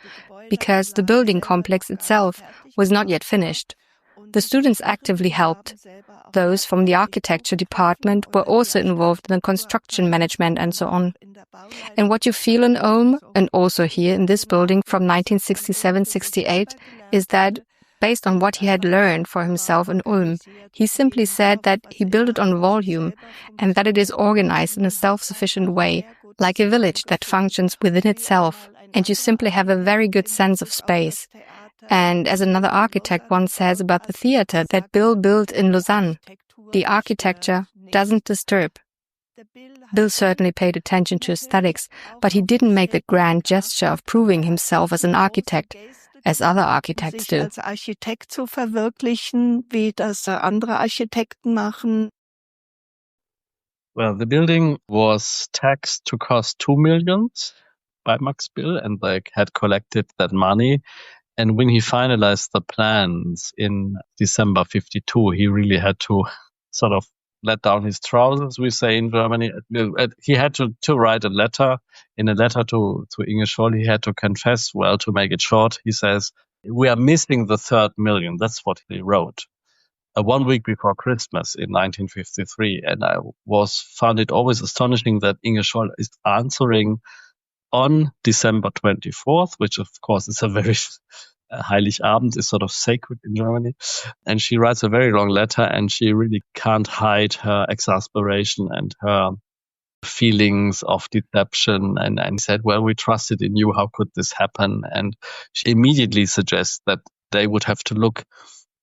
because the building complex itself was not yet finished. The students actively helped. Those from the architecture department were also involved in the construction management and so on. And what you feel in Ulm, and also here in this building from 1967-68, is that based on what he had learned for himself in Ulm, he simply said that he built it on volume and that it is organized in a self-sufficient way, like a village that functions within itself, and you simply have a very good sense of space. And as another architect once says about the theater that Bill built in Lausanne, the architecture doesn't disturb. Bill certainly paid attention to aesthetics, but he didn't make the grand gesture of proving himself as an architect, as other architects do. Als Architekt zu verwirklichen, wie das andere Architekten machen. Well, the building was taxed to cost 2 million by Max Bill, and they had collected that money. And when he finalized the plans in December 52, he really had to sort of let down his trousers, we say in Germany. He had to write a letter. In a letter to Inge Scholl, he had to confess, well, to make it short, he says, we are missing the 3rd million. That's what he wrote. 1 week before Christmas in 1953. And I found it always astonishing that Inge Scholl is answering on December 24th, which of course is a very Heiligabend is sort of sacred in Germany. And she writes a very long letter, and she really can't hide her exasperation and her feelings of deception, and said, well, we trusted in you. How could this happen? And she immediately suggests that they would have to look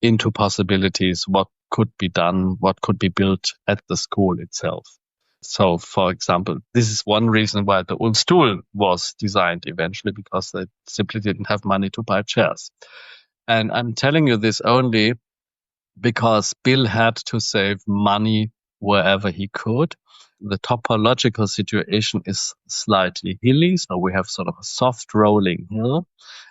into possibilities, what could be done, what could be built at the school itself. So, for example, this is one reason why the Ulm stool was designed eventually, because they simply didn't have money to buy chairs. And I'm telling you this only because Bill had to save money wherever he could. The topological situation is slightly hilly, so we have sort of a soft rolling hill,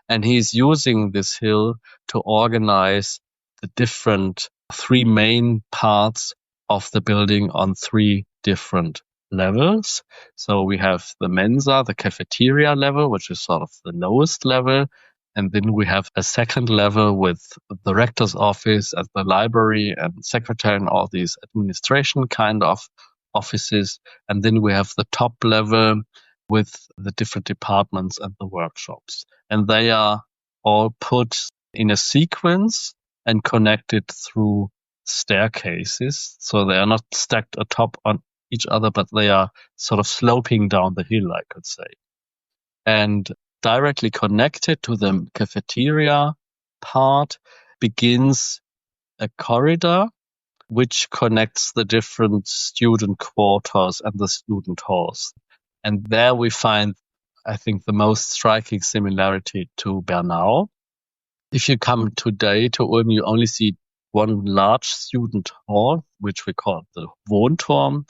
and he's using this hill to organize the different 3 main parts of the building on 3 different levels. So we have the Mensa, the cafeteria level, which is sort of the lowest level. And then we have a second level with the rector's office and the library and secretary and all these administration kind of offices. And then we have the top level with the different departments and the workshops. And they are all put in a sequence and connected through staircases. So they are not stacked atop on each other, but they are sort of sloping down the hill, I could say. And directly connected to the cafeteria part begins a corridor which connects the different student quarters and the student halls. And there we find, I think, the most striking similarity to Bernau. If you come today to Ulm, you only see one large student hall, which we call the Wohnturm,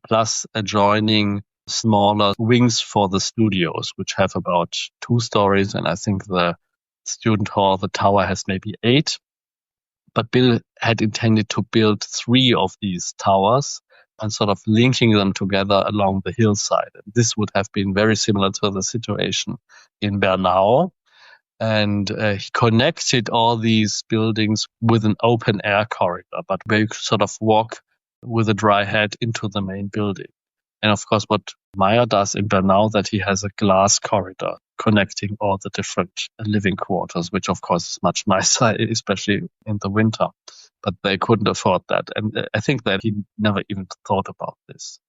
plus adjoining smaller wings for the studios, which have about 2 stories. And I think the student hall, the tower, has maybe 8. But Bill had intended to build 3 of these towers and sort of linking them together along the hillside. And this would have been very similar to the situation in Bernau. And he connected all these buildings with an open air corridor, but where you could sort of walk with a dry head into the main building. And of course, what Meyer does in Bernau, that he has a glass corridor connecting all the different living quarters, which of course is much nicer, especially in the winter. But they couldn't afford that. And I think that he never even thought about this.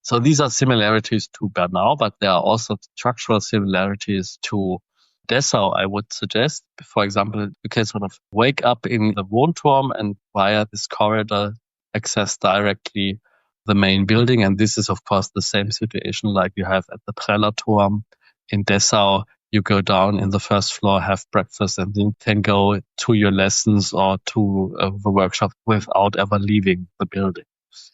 So these are similarities to Bernau, but there are also structural similarities to Dessau, I would suggest. For example, you can sort of wake up in the Wohnturm and via this corridor access directly the main building. And this is, of course, the same situation like you have at the Prellerturm in Dessau. You go down in the first floor, have breakfast, and then can go to your lessons or to the workshop without ever leaving the building.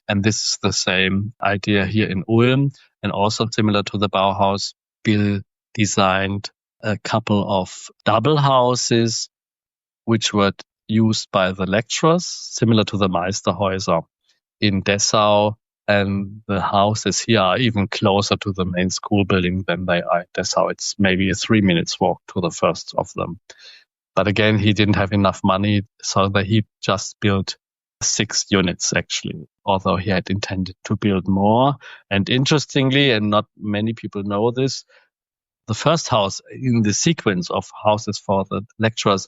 And this is the same idea here in Ulm, and also similar to the Bauhaus. Bill designed a couple of double houses, which were used by the lecturers, similar to the Meisterhäuser in Dessau. And the houses here are even closer to the main school building than they are in Dessau. It's maybe a 3 minutes walk to the first of them. But again, he didn't have enough money, so that he just built 6 units, actually, although he had intended to build more. And interestingly, and not many people know this, the first house in the sequence of houses for the lecturers,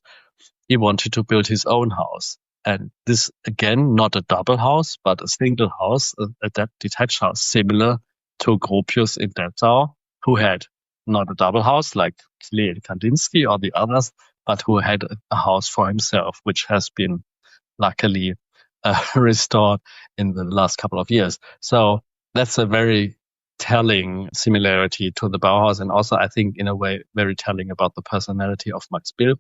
he wanted to build his own house. And this, again, not a double house, but a single house, a detached house, similar to Gropius in Dessau, who had not a double house like Klee Kandinsky or the others, but who had a house for himself, which has been luckily restored in the last couple of years. So that's a very telling similarity to the Bauhaus, and also, I think, in a way, very telling about the personality of Max Bill.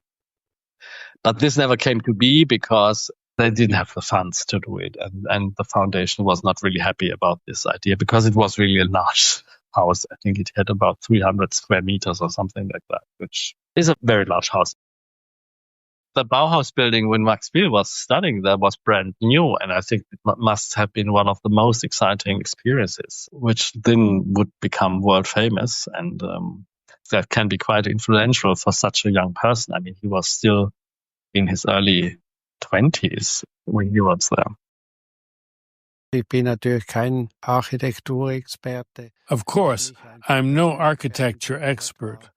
But this never came to be because they didn't have the funds to do it. And the foundation was not really happy about this idea because it was really a large house. I think it had about 300 square meters or something like that, which is a very large house. The Bauhaus building, when Max Bill was studying there, was brand new. And I think it must have been one of the most exciting experiences, which then would become world famous. And that can be quite influential for such a young person. I mean, he was still in his early 20s when he was there. Ich bin natürlich kein Architekturexperte. Of course, I'm no architecture expert.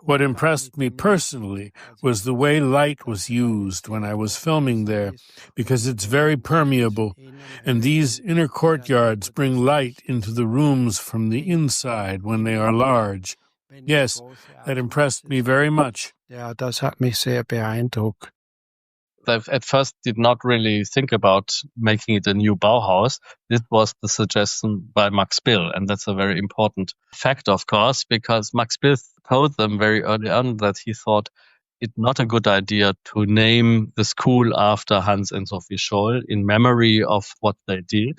What impressed me personally was the way light was used when I was filming there, because it's very permeable, and these inner courtyards bring light into the rooms from the inside when they are large. Yes, that impressed me very much. Ja, das hat mich sehr beeindruckt. They at first did not really think about making it a new Bauhaus. This was the suggestion by Max Bill, and that's a very important fact, of course, because Max Bill told them very early on that he thought it not a good idea to name the school after Hans and Sophie Scholl in memory of what they did.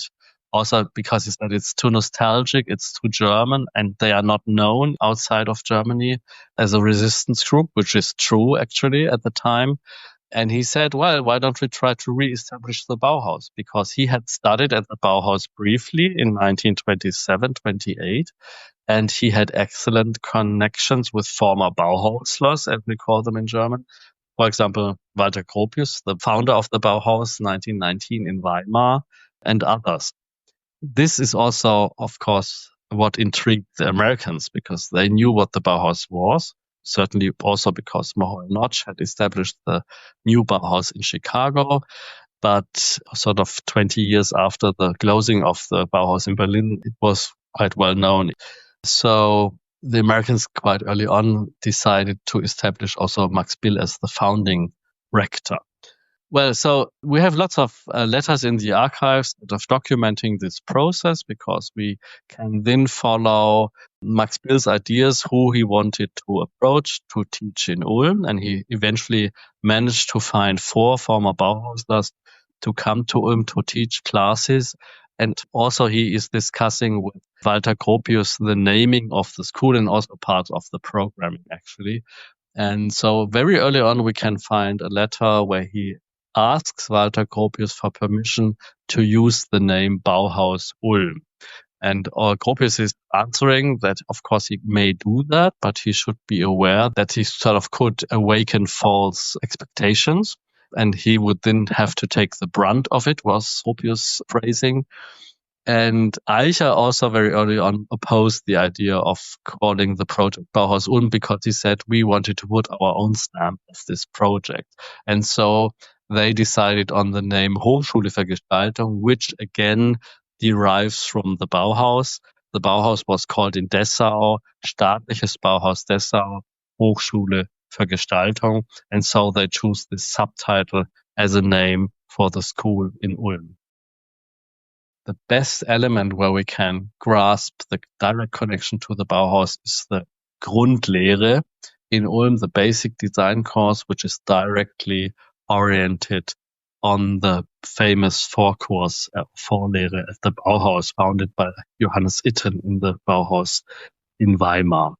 Also because he said it's too nostalgic, it's too German, and they are not known outside of Germany as a resistance group, which is true actually at the time. And he said, well, why don't we try to re-establish the Bauhaus? Because he had studied at the Bauhaus briefly in 1927-28, and he had excellent connections with former Bauhauslers, as we call them in German. For example, Walter Gropius, the founder of the Bauhaus, 1919 in Weimar, and others. This is also, of course, what intrigued the Americans, because they knew what the Bauhaus was. Certainly also because Mahler Notch had established the new Bauhaus in Chicago. But sort of 20 years after the closing of the Bauhaus in Berlin, it was quite well known. So the Americans quite early on decided to establish also Max Bill as the founding rector. Well, so we have lots of letters in the archives that are documenting this process, because we can then follow Max Bill's ideas, who he wanted to approach to teach in Ulm. And he eventually managed to find 4 former Bauhauslers to come to Ulm to teach classes. And also he is discussing with Walter Gropius the naming of the school and also part of the programming, actually. And so very early on, we can find a letter where he asks Walter Gropius for permission to use the name Bauhaus Ulm. And Gropius is answering that, of course, he may do that, but he should be aware that he sort of could awaken false expectations. And he would then have to take the brunt of it, was Gropius' phrasing. And Eicher also very early on opposed the idea of calling the project Bauhaus Ulm, because he said we wanted to put our own stamp of this project. And so they decided on the name Hochschule für Gestaltung, which again derives from the Bauhaus. The Bauhaus was called in Dessau Staatliches Bauhaus Dessau, Hochschule für Gestaltung. And so they choose this subtitle as a name for the school in Ulm. The best element where we can grasp the direct connection to the Bauhaus is the Grundlehre in Ulm, the basic design course, which is directly oriented on the famous Vorkurs, Vorlehre at the Bauhaus, founded by Johannes Itten in the Bauhaus in Weimar.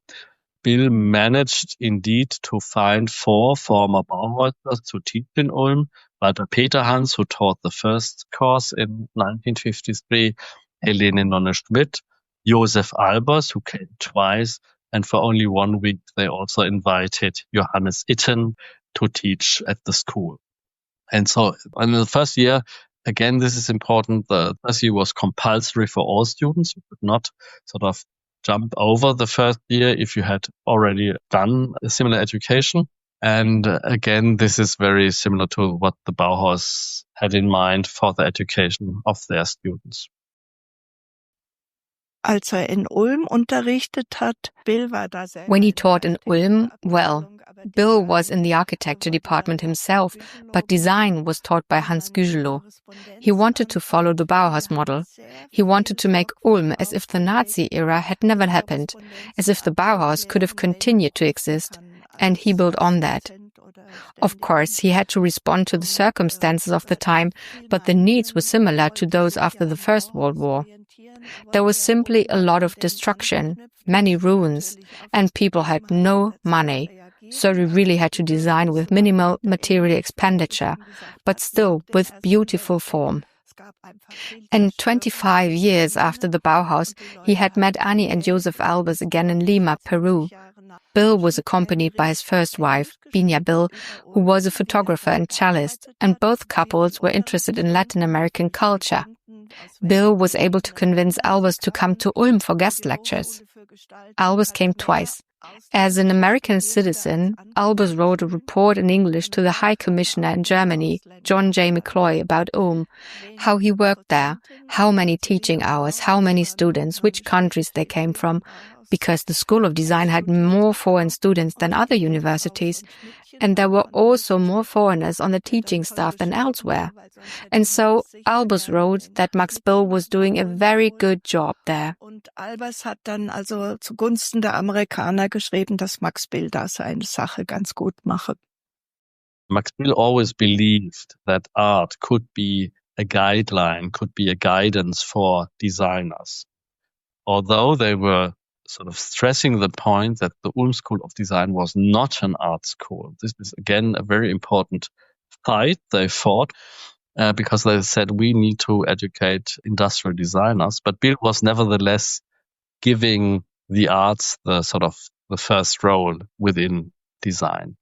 Bill managed indeed to find 4 former Bauhäuslers to teach in Ulm. Walter Peterhans, who taught the first course in 1953, Helene Nonne-Schmidt, Josef Albers, who came twice, and for only 1 week they also invited Johannes Itten to teach at the school. And so in the first year, again, this is important, the first year was compulsory for all students. You could not sort of jump over the first year if you had already done a similar education. And again, this is very similar to what the Bauhaus had in mind for the education of their students. Als in Ulm unterrichtet hat, Bill war da selber. When he taught in Ulm, well, Bill was in the architecture department himself, but design was taught by Hans Gügelow. He wanted to follow the Bauhaus model. He wanted to make Ulm as if the Nazi era had never happened, as if the Bauhaus could have continued to exist, and he built on that. Of course, he had to respond to the circumstances of the time, but the needs were similar to those after the First World War. There was simply a lot of destruction, many ruins, and people had no money. So we really had to design with minimal material expenditure, but still with beautiful form. And 25 years after the Bauhaus, he had met Annie and Joseph Albers again in Lima, Peru. Bill was accompanied by his first wife, Binya Bill, who was a photographer and cellist, and both couples were interested in Latin American culture. Bill was able to convince Albers to come to Ulm for guest lectures. Albers came twice. As an American citizen, Albers wrote a report in English to the High Commissioner in Germany, John J. McCloy, about Ulm, how he worked there, how many teaching hours, how many students, which countries they came from, because the School of Design had more foreign students than other universities, and there were also more foreigners on the teaching staff than elsewhere. And so Albers wrote that Max Bill was doing a very good job there. Und Albers hat dann also zugunsten der Amerikaner geschrieben, dass Max Bill da seine Sache ganz gut mache. Max Bill always believed that art could be a guideline, could be a guidance for designers. Although they were sort of stressing the point that the Ulm School of Design was not an art school. This is, again, a very important fight they fought because they said we need to educate industrial designers. But Bill was nevertheless giving the arts the sort of the first role within design.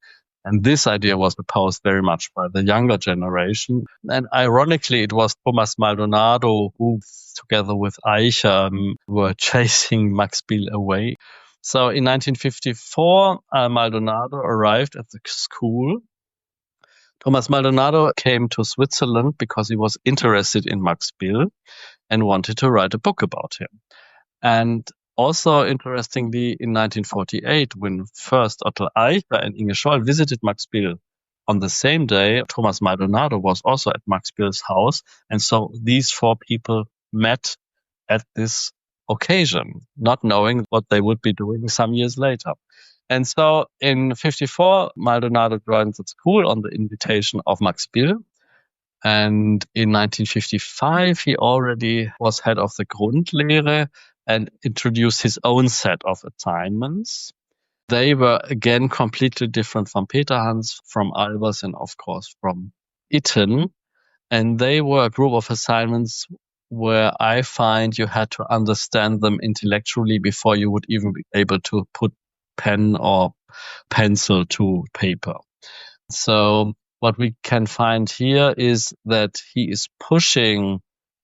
And this idea was opposed very much by the younger generation. And ironically, it was Thomas Maldonado who, together with Eicher, were chasing Max Bill away. So in 1954, Maldonado arrived at the school. Thomas Maldonado came to Switzerland because he was interested in Max Bill and wanted to write a book about him. And also, interestingly, in 1948, when first Otto Eicher and Inge Scholl visited Max Bill on the same day, Thomas Maldonado was also at Max Bill's house. And so these four people met at this occasion, not knowing what they would be doing some years later. And so in 54, Maldonado joined the school on the invitation of Max Bill. And in 1955, he already was head of the Grundlehre and introduced his own set of assignments. They were, again, completely different from Peter Hans, from Albers, and of course from Itten. And they were a group of assignments where I find you had to understand them intellectually before you would even be able to put pen or pencil to paper. So what we can find here is that he is pushing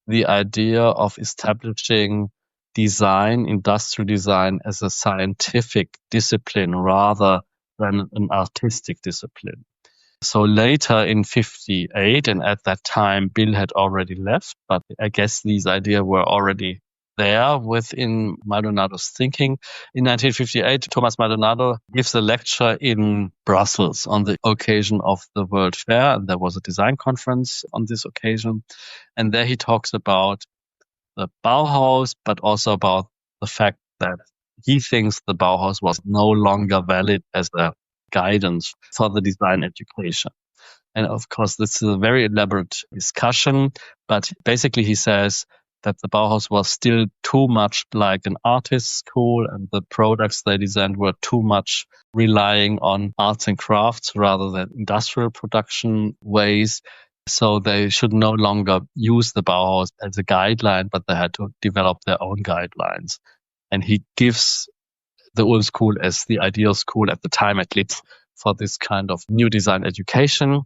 the idea of establishing design, industrial design, as a scientific discipline rather than an artistic discipline. So later in 58, and at that time Bill had already left, but I guess these ideas were already there within Maldonado's thinking. In 1958, Thomas Maldonado gives a lecture in Brussels on the occasion of the World Fair, and there was a design conference on this occasion. And there he talks about the Bauhaus, but also about the fact that he thinks the Bauhaus was no longer valid as a guidance for the design education. And of course, this is a very elaborate discussion, but basically he says that the Bauhaus was still too much like an artist school, and the products they designed were too much relying on arts and crafts rather than industrial production ways. So they should no longer use the Bauhaus as a guideline, but they had to develop their own guidelines. And he gives the Ulm School as the ideal school at the time, at least, for this kind of new design education.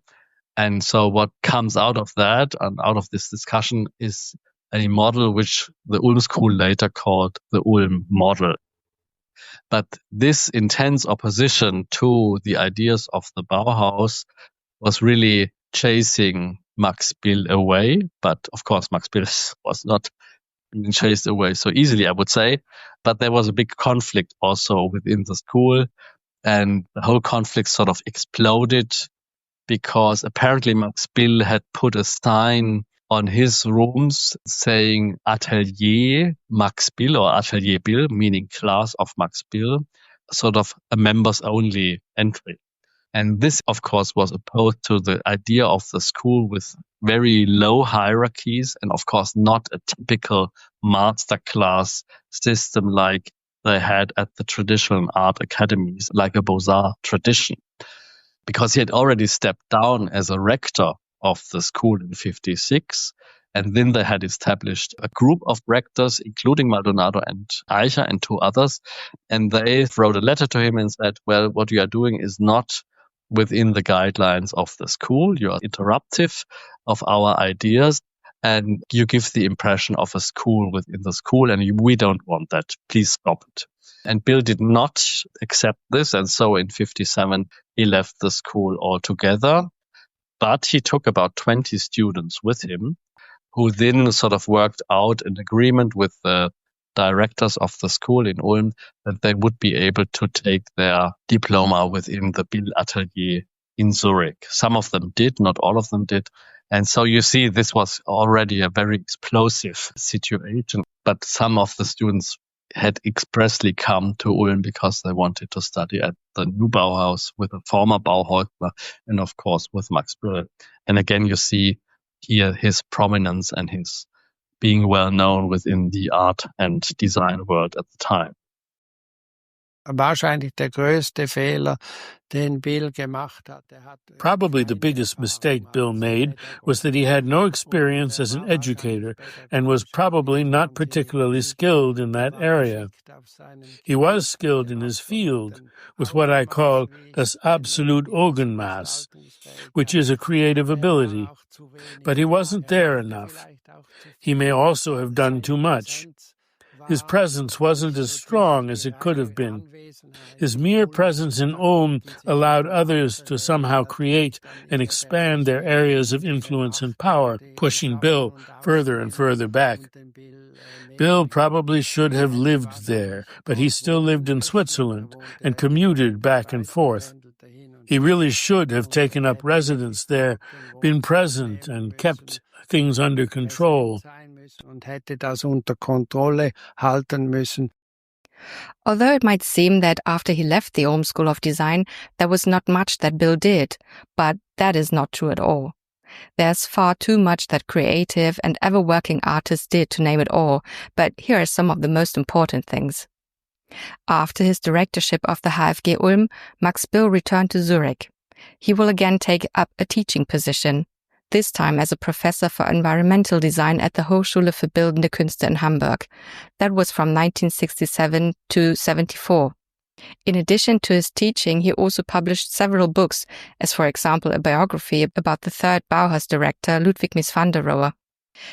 And so what comes out of that and out of this discussion is a model which the Ulm School later called the Ulm model. But this intense opposition to the ideas of the Bauhaus was really chasing Max Bill away. But of course, Max Bill was not being chased away so easily, I would say. But there was a big conflict also within the school. And the whole conflict sort of exploded because apparently Max Bill had put a sign on his rooms saying Atelier Max Bill or Atelier Bill, meaning class of Max Bill, sort of a members only entry. And this, of course, was opposed to the idea of the school with very low hierarchies and, of course, not a typical masterclass system like they had at the traditional art academies, like a Beaux-Arts tradition. Because he had already stepped down as a rector of the school in 1956. And then they had established a group of rectors, including Maldonado and Eicher and two others. And they wrote a letter to him and said, well, what you are doing is not within the guidelines of the school. You are interruptive of our ideas. And you give the impression of a school within the school. And we don't want that. Please stop it. And Bill did not accept this. And so in 1957, he left the school altogether. But he took about 20 students with him, who then sort of worked out an agreement with the directors of the school in Ulm that they would be able to take their diploma within the Bill atelier in Zurich. Some of them did, not all of them did. And so you see, this was already a very explosive situation. But some of the students had expressly come to Ulm because they wanted to study at the new Bauhaus with a former Bauhaus and, of course, with Max Bill. And again, you see here his prominence and his being well known within the art and design world at the time. Wahrscheinlich der größte Fehler, den Bill gemacht hat. Probably the biggest mistake Bill made was that he had no experience as an educator and was probably not particularly skilled in that area. He was skilled in his field with what I call das absolute Augenmaß, which is a creative ability, but he wasn't there enough. He may also have done too much. His presence wasn't as strong as it could have been. His mere presence in Ulm allowed others to somehow create and expand their areas of influence and power, pushing Bill further and further back. Bill probably should have lived there, but he still lived in Switzerland and commuted back and forth. He really should have taken up residence there, been present, and kept things under control. Und hätte das unter Kontrolle halten müssen. Although it might seem that after he left the Ulm School of Design, there was not much that Bill did, but that is not true at all. There's far too much that creative and ever-working artists did, to name it all, but here are some of the most important things. After his directorship of the HfG Ulm, Max Bill returned to Zurich. He will again take up a teaching position, this time as a professor for environmental design at the Hochschule für Bildende Künste in Hamburg. That was from 1967 to 1974. In addition to his teaching, he also published several books, as for example a biography about the third Bauhaus director, Ludwig Mies van der Rohe.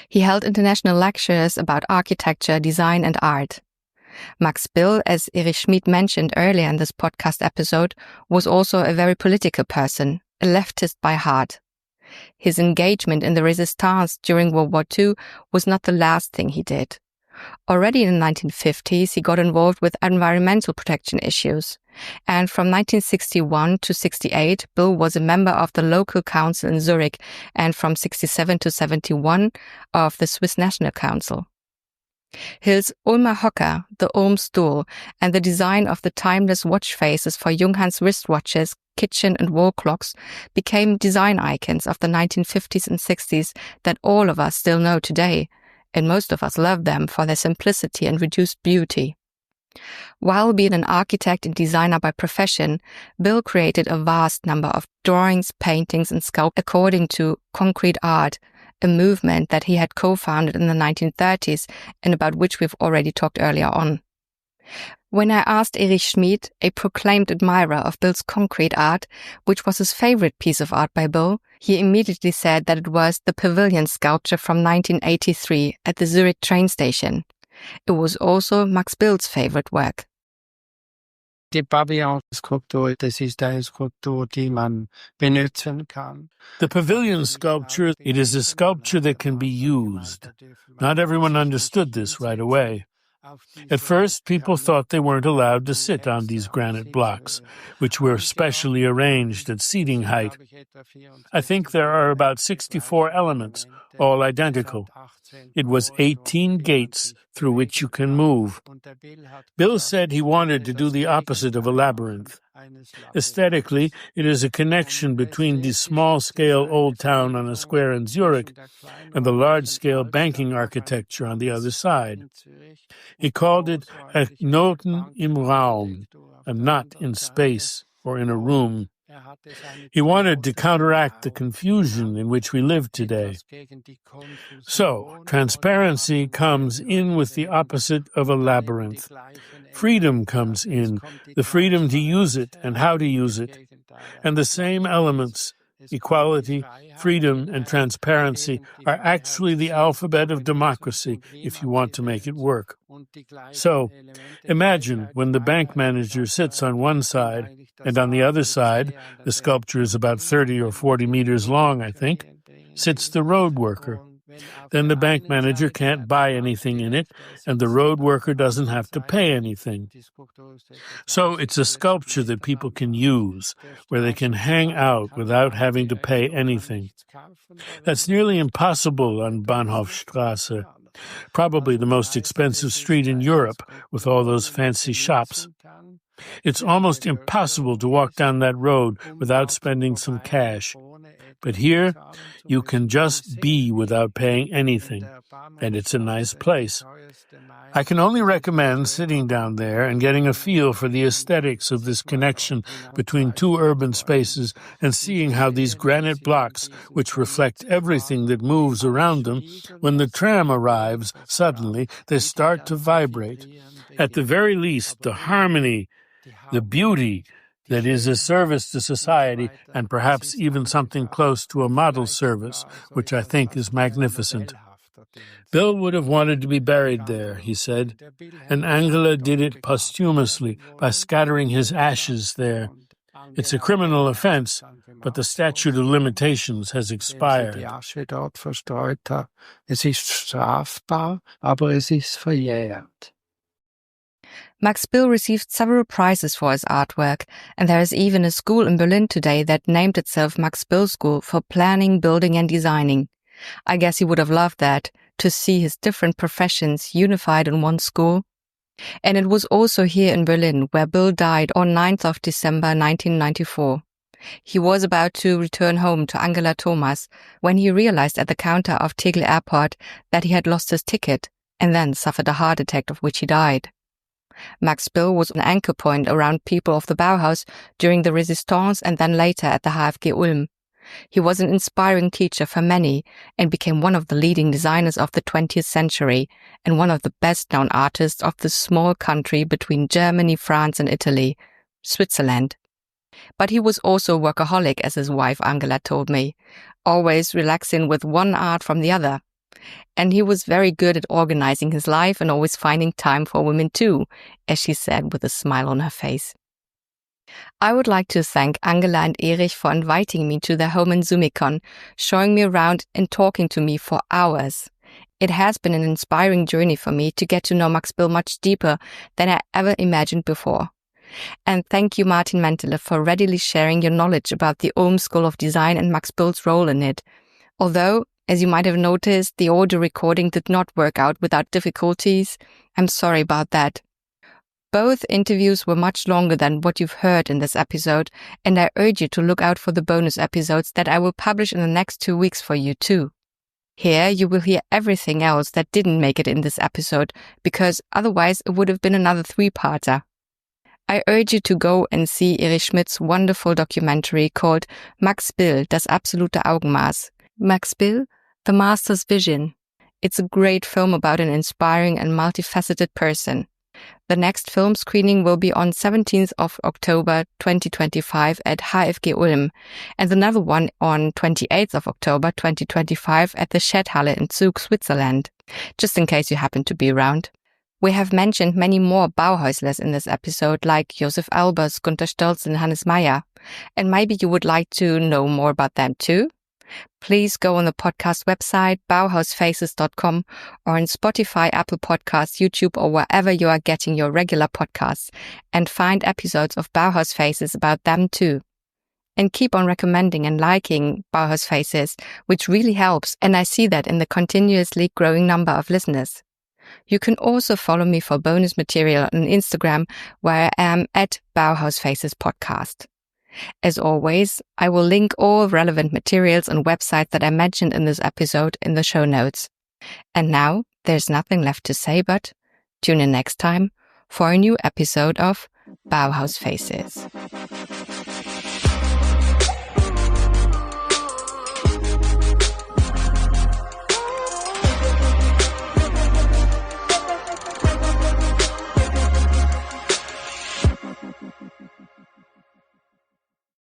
He held international lectures about architecture, design and art. Max Bill, as Erich Schmid mentioned earlier in this podcast episode, was also a very political person, a leftist by heart. His engagement in the resistance during World War II was not the last thing he did. Already in the 1950s, he got involved with environmental protection issues. And from 1961 to 68, Bill was a member of the local council in Zurich, and from 67 to 71 of the Swiss National Council. His Ulmer Hocker, the Ulm stool, and the design of the timeless watch faces for Junghans wristwatches, kitchen and wall clocks became design icons of the 1950s and 60s that all of us still know today, and most of us love them for their simplicity and reduced beauty. While being an architect and designer by profession, Bill created a vast number of drawings, paintings and sculptures according to concrete art, a movement that he had co-founded in the 1930s and about which we've already talked earlier on. When I asked Erich Schmid, a proclaimed admirer of Bill's concrete art, which was his favorite piece of art by Bill, he immediately said that it was the pavilion sculpture from 1983 at the Zurich train station. It was also Max Bill's favorite work. Die Pavillonskulptur, das ist eine Skulptur, die man benutzen kann. The pavilion sculpture, it is a sculpture that can be used. Not everyone understood this right away. At first, people thought they weren't allowed to sit on these granite blocks, which were specially arranged at seating height. I think there are about 64 elements, all identical. It was 18 gates through which you can move. Bill said he wanted to do the opposite of a labyrinth, Aesthetically, it is a connection between the small-scale old town on a square in Zurich and the large-scale banking architecture on the other side. He called it a Knoten im Raum, a knot in space or in a room. He wanted to counteract the confusion in which we live today. So, transparency comes in with the opposite of a labyrinth. Freedom comes in, the freedom to use it and how to use it. And the same elements, equality, freedom, and transparency, are actually the alphabet of democracy if you want to make it work. So, imagine when the bank manager sits on one side, and on the other side, the sculpture is about 30 or 40 meters long, I think, sits the road worker. Then the bank manager can't buy anything in it, and the road worker doesn't have to pay anything. So it's a sculpture that people can use, where they can hang out without having to pay anything. That's nearly impossible on Bahnhofstrasse, probably the most expensive street in Europe, with all those fancy shops. It's almost impossible to walk down that road without spending some cash. But here, you can just be without paying anything, and it's a nice place. I can only recommend sitting down there and getting a feel for the aesthetics of this connection between two urban spaces and seeing how these granite blocks, which reflect everything that moves around them, when the tram arrives, suddenly they start to vibrate. At the very least, the harmony, the beauty that is a service to society and perhaps even something close to a model service, which I think is magnificent. Bill would have wanted to be buried there, he said, and Angela did it posthumously by scattering his ashes there. It's a criminal offense, but the statute of limitations has expired. Es ist strafbar, aber es ist verjährt. Max Bill received several prizes for his artwork, and there is even a school in Berlin today that named itself Max Bill School for planning, building and designing. I guess he would have loved that, to see his different professions unified in one school. And it was also here in Berlin where Bill died on 9th of December 1994. He was about to return home to Angela Thomas when he realized at the counter of Tegel Airport that he had lost his ticket and then suffered a heart attack of which he died. Max Bill was an anchor point around people of the Bauhaus during the Resistance and then later at the HfG Ulm. He was an inspiring teacher for many and became one of the leading designers of the 20th century and one of the best-known artists of the small country between Germany, France and Italy, Switzerland. But he was also a workaholic, as his wife Angela told me, always relaxing with one art from the other. And he was very good at organizing his life and always finding time for women too, as she said with a smile on her face. I would like to thank Angela and Erich for inviting me to their home in Zumikon, showing me around and talking to me for hours. It has been an inspiring journey for me to get to know Max Bill much deeper than I ever imagined before. And thank you, Martin Mäntele, for readily sharing your knowledge about the Ulm School of Design and Max Bill's role in it. Although, as you might have noticed, the audio recording did not work out without difficulties. I'm sorry about that. Both interviews were much longer than what you've heard in this episode, and I urge you to look out for the bonus episodes that I will publish in the next 2 weeks for you too. Here you will hear everything else that didn't make it in this episode, because otherwise it would have been another 3-parter. I urge you to go and see Erich Schmid's wonderful documentary called Max Bill, das absolute Augenmaß. Max Bill, the Master's Vision. It's a great film about an inspiring and multifaceted person. The next film screening will be on 17th of October 2025 at HfG Ulm, and another one on 28th of October 2025 at the Stadthalle in Zug, Switzerland, just in case you happen to be around. We have mentioned many more Bauhäuslers in this episode, like Josef Albers, Gunter Stolz and Hannes Meyer, and maybe you would like to know more about them too? Please go on the podcast website, bauhausfaces.com, or on Spotify, Apple Podcasts, YouTube, or wherever you are getting your regular podcasts, and find episodes of Bauhaus Faces about them too. And keep on recommending and liking Bauhaus Faces, which really helps, and I see that in the continuously growing number of listeners. You can also follow me for bonus material on Instagram, where I am at Bauhaus Faces Podcast. As always, I will link all relevant materials and websites that I mentioned in this episode in the show notes. And now there's nothing left to say but tune in next time for a new episode of Bauhaus Faces.